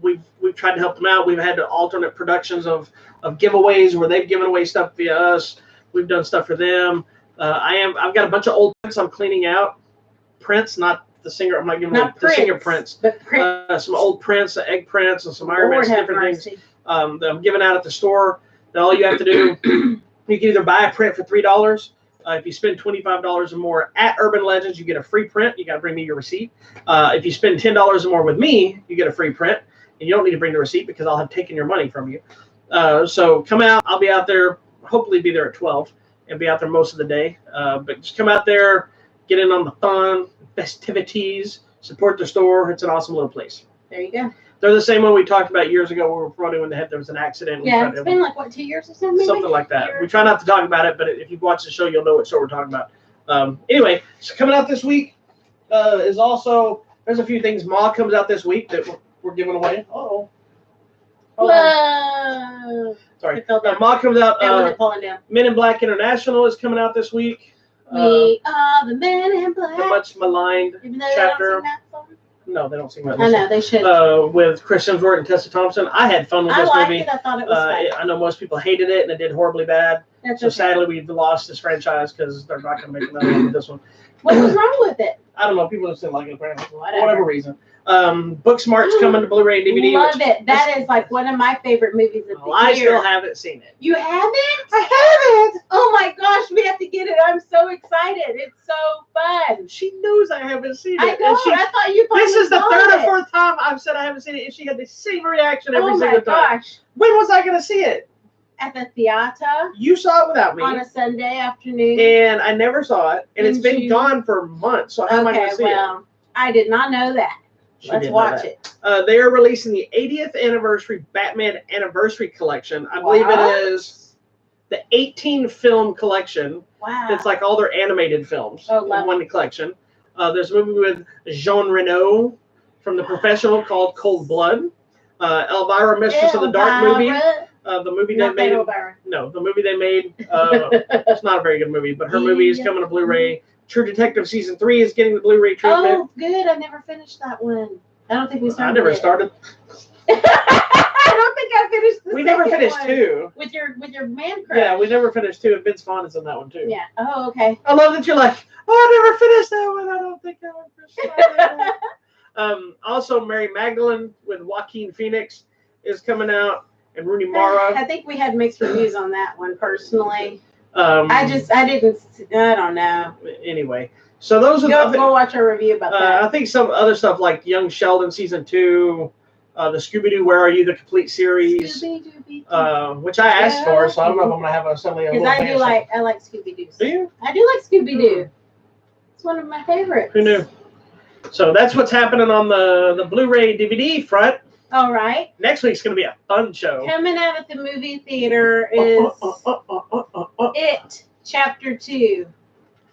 We've tried to help them out. We've had alternate productions of giveaways where they've given away stuff via us. We've done stuff for them. I've got a bunch of old prints I'm cleaning out. Prints, not the singer. I'm not giving away the singer prints. But prints. Some old prints, egg prints, and some Iron Man different things that I'm giving out at the store. That all you have to do, you can either buy a print for $3. If you spend $25 or more at Urban Legends, you get a free print. You got to bring me your receipt. If you spend $10 or more with me, you get a free print. And you don't need to bring the receipt because I'll have taken your money from you. So come out. I'll be out there. Hopefully be there at 12 and be out there most of the day. But just come out there, get in on the fun, festivities, support the store. It's an awesome little place. There you go. They're the same one we talked about years ago. We were promoting when there was an accident. Yeah, it's been like, 2 years or something? Something like that. We try not to talk about it, but if you've watched the show, you'll know what show we're talking about. Anyway, so coming out this week is also, there's a few things. Ma comes out this week that we're giving away. Uh-oh. Whoa. Sorry. Ma comes out. Men in Black International is coming out this week. We are the Men in Black. The much maligned chapter. No, they don't sing that. I know, they should. With Chris Hemsworth and Tessa Thompson. I had fun with this movie. I thought it was fun. I know most people hated it and it did horribly bad. That's so sadly, we've lost this franchise because they're not going to make another one with this one. What was wrong with it? I don't know. People just didn't like it apparently. For whatever reason. Booksmart's coming to Blu-ray and DVD. Love it. That is like one of my favorite movies of the year. I still haven't seen it. You haven't? I haven't. Oh my gosh, we have to get it. I'm so excited. It's so fun. She knows I haven't seen it. I know. I thought you. This is the third or fourth time I've said I haven't seen it, and she had the same reaction every single time. Oh my gosh. When was I going to see it? At the theater. You saw it without me. On a Sunday afternoon. And I never saw it. And it's been gone for months. So how am I going to see it? I did not know that. Let's watch it. They are releasing the 80th anniversary Batman Anniversary Collection. I believe it is the 18-film collection. Wow. It's like all their animated films in one collection. There's a movie with Jean Reno from The Professional called Cold Blood. Elvira, Mistress of the Dark movie. The movie they made. The movie they made. It's not a very good movie, but her movie is coming to Blu-ray. True Detective Season 3 is getting the Blu-ray treatment. Oh, good. I never finished that one. I don't think we started. I never started. I don't think I finished the We never finished 2. With your man crush. Yeah, we never finished 2, and Vince Vaughn is in that one, too. Yeah. Oh, okay. I love that you're like, I never finished that one. I don't think I ever finished that one. Also, Mary Magdalene with Joaquin Phoenix is coming out, and Rooney Mara. I think we had mixed reviews on that one, personally. I don't know. Anyway, so those are go watch our review about that. I think some other stuff like Young Sheldon Season 2, the Scooby-Doo Where Are You, the complete series, which I asked for, so I don't know if I'm going to have suddenly a little because I like Scooby-Doo. Do you? I do like Scooby-Doo. It's one of my favorites. Who knew? So that's what's happening on the Blu-ray DVD front. All right. Next week's going to be a fun show. Coming out at the movie theater is It Chapter 2.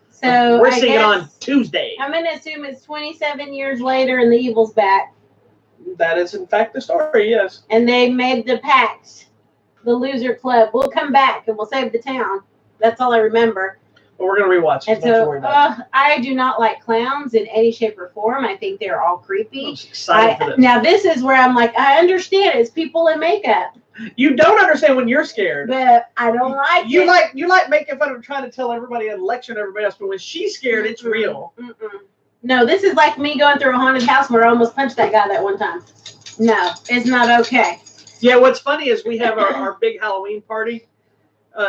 So we're seeing it on Tuesday. I'm going to assume it's 27 years later and the evil's back. That is, in fact, the story, yes. And they made the pact. The loser club. We'll come back and we'll save the town. That's all I remember. But we're going to rewatch it. And so, I do not like clowns in any shape or form. I think they're all creepy. I'm excited for this. Now, this is where I'm like, I understand. It's people in makeup. You don't understand when you're scared. But I don't like it. You like making fun of trying to tell everybody and lecturing everybody else. But when she's scared, it's real. No, this is like me going through a haunted house where I almost punched that guy that one time. No, it's not okay. Yeah, what's funny is we have our big Halloween party.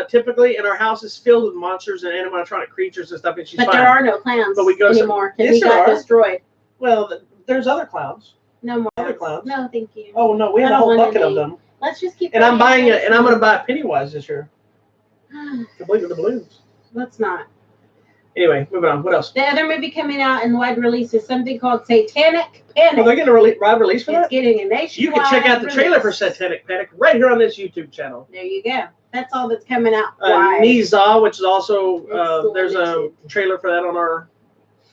Typically, and our house is filled with monsters and animatronic creatures and stuff. And she's but there are no clowns anymore. Yes, he got destroyed. Well, there's other clowns. No more. Other clowns. No, thank you. Oh no, we have a whole bucket of them. Let's just keep. And I'm buying it, and I'm gonna buy Pennywise this year. Complete with the balloons. Let's not. Anyway, moving on. What else? The other movie coming out in wide release is something called Satanic Panic. Oh, they're getting a wide release for that? It's getting a nationwide You can check out the trailer for Satanic Panic right here on this YouTube channel. There you go. That's all that's coming out. Niza, which is also, there's a trailer for that on our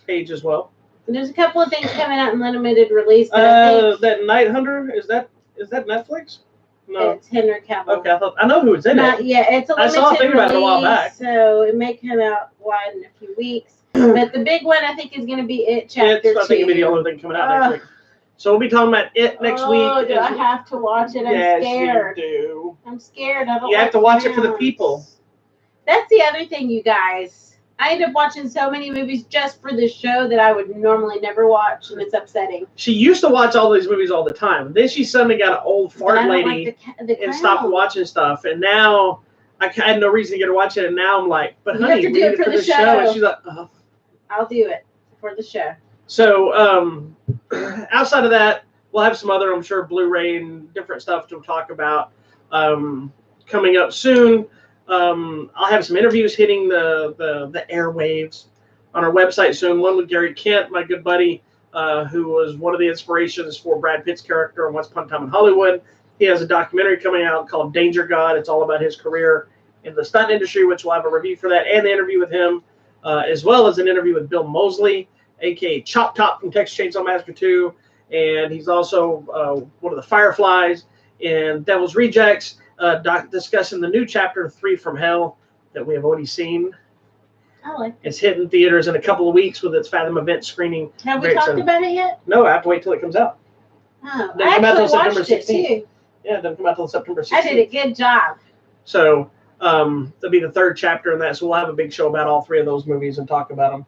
page as well. And there's a couple of things coming out in limited release. But that Night Hunter, is that Netflix? No. It's Henry Cavill. Okay, I know who it's in it. Yeah, it's a limited I saw a thing about it a while back. So it may come out wide in a few weeks. But the big one, I think, is going to be It Chapter 2. I think it'll be the only thing coming out next week. So we'll be talking about It next week. Oh, do I have to watch it? I'm scared. Yes, you do. I'm scared. I don't. You have to watch it for the people. That's the other thing, you guys. I end up watching so many movies just for this show that I would normally never watch, and it's upsetting. She used to watch all these movies all the time. Then she suddenly got an old fart lady and stopped watching stuff. And now I had no reason to get her watching it. And now I'm like, but you honey, have to do it for the show. And she's like, oh. I'll do it for the show. So outside of that, we'll have some other, I'm sure, Blu-ray and different stuff to talk about coming up soon. I'll have some interviews hitting the airwaves on our website soon. One with Gary Kent, my good buddy, who was one of the inspirations for Brad Pitt's character on Once Upon a Time in Hollywood. He has a documentary coming out called Danger God. It's all about his career in the stunt industry, which we'll have a review for that and the interview with him, as well as an interview with Bill Moseley, a.k.a. Chop Top from Texas Chainsaw Massacre 2. And he's also one of the Fireflies in Devil's Rejects. Discussing the new chapter 3 from Hell that we have already seen. I like it. It's hitting theaters in a couple of weeks with its Fathom event screening. Have we talked about it yet? No, I have to wait till it comes out. Oh, I actually watched it too. Yeah, it doesn't come out till September 16th. I did a good job. So that'll be the third chapter in that. So we'll have a big show about all three of those movies and talk about them.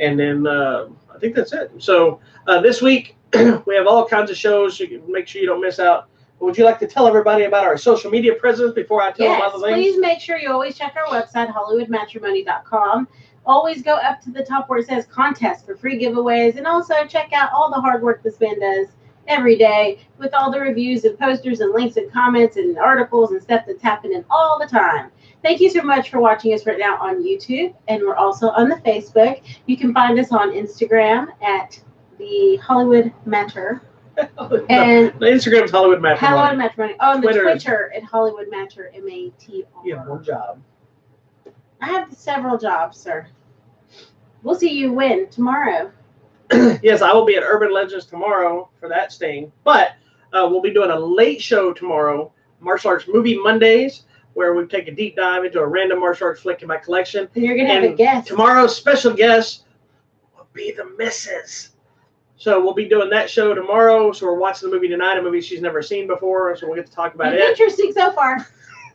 And then I think that's it. So this week we have all kinds of shows. You can make sure you don't miss out. Would you like to tell everybody about our social media presence before I tell them about the things? Please make sure you always check our website, HollywoodMatrimony.com. Always go up to the top where it says contest for free giveaways. And also check out all the hard work this man does every day with all the reviews and posters and links and comments and articles and stuff that's happening all the time. Thank you so much for watching us right now on YouTube. And we're also on the Facebook. You can find us on Instagram at the Hollywood Matter. And the Instagram is Hollywood Matrimony. Hollywood Matrimony. Oh, and the Twitter at Hollywood Matter, MATR. You have one job. I have several jobs, sir. We'll see you win tomorrow. Yes, I will be at Urban Legends tomorrow for that sting. But we'll be doing a late show tomorrow, Martial Arts Movie Mondays, where we take a deep dive into a random martial arts flick in my collection. And you're going to have a guest. Tomorrow's special guest will be the Missus. So we'll be doing that show tomorrow. So we're watching the movie tonight, a movie she's never seen before. So we'll get to talk about it. Interesting so far.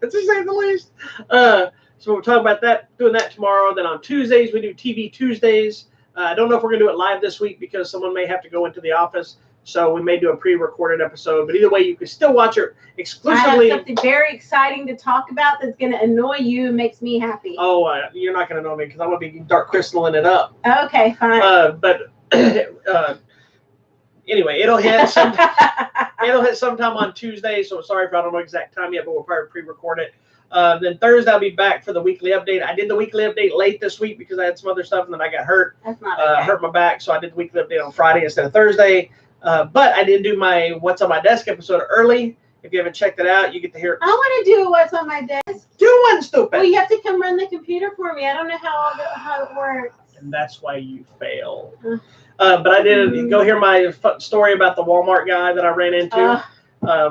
It's to say the least. So we'll talk about that, doing that tomorrow. Then on Tuesdays, we do TV Tuesdays. I don't know if we're going to do it live this week because someone may have to go into the office. So we may do a pre-recorded episode. But either way, you can still watch it exclusively. I have something very exciting to talk about that's going to annoy you and makes me happy. Oh, you're not going to annoy me because I'm going to be dark crystaling it up. Okay, fine. But anyway, it'll hit sometime on Tuesday. So sorry if I don't know exact time yet, but we'll probably pre-record it. Then Thursday I'll be back for the weekly update. I did the weekly update late this week because I had some other stuff and then I got hurt. That's not okay. Hurt my back, so I did the weekly update on Friday instead of Thursday. But I did do my What's on My Desk episode early. If you haven't checked it out, you get to hear it. I want to do What's on My Desk. Do one, stupid. Well, you have to come run the computer for me. I don't know how it works. And that's why you fail. But I did go hear my story about the Walmart guy that I ran into,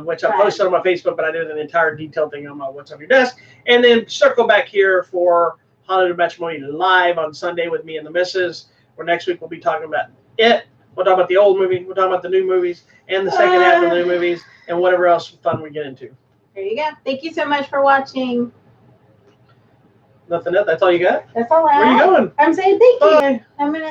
which I posted on my Facebook, but I did an entire detailed thing on my What's on Your Desk. And then circle back here for Hollywood Matrimony Live on Sunday with me and the Missus, where next week we'll be talking about it. We'll talk about the old movie. We'll talk about the new movies and the second half of the new movies and whatever else fun we get into. There you go. Thank you so much for watching. Nothing else? That's all you got? That's all I have. Where are you going? I'm saying thank you. Bye. I'm going to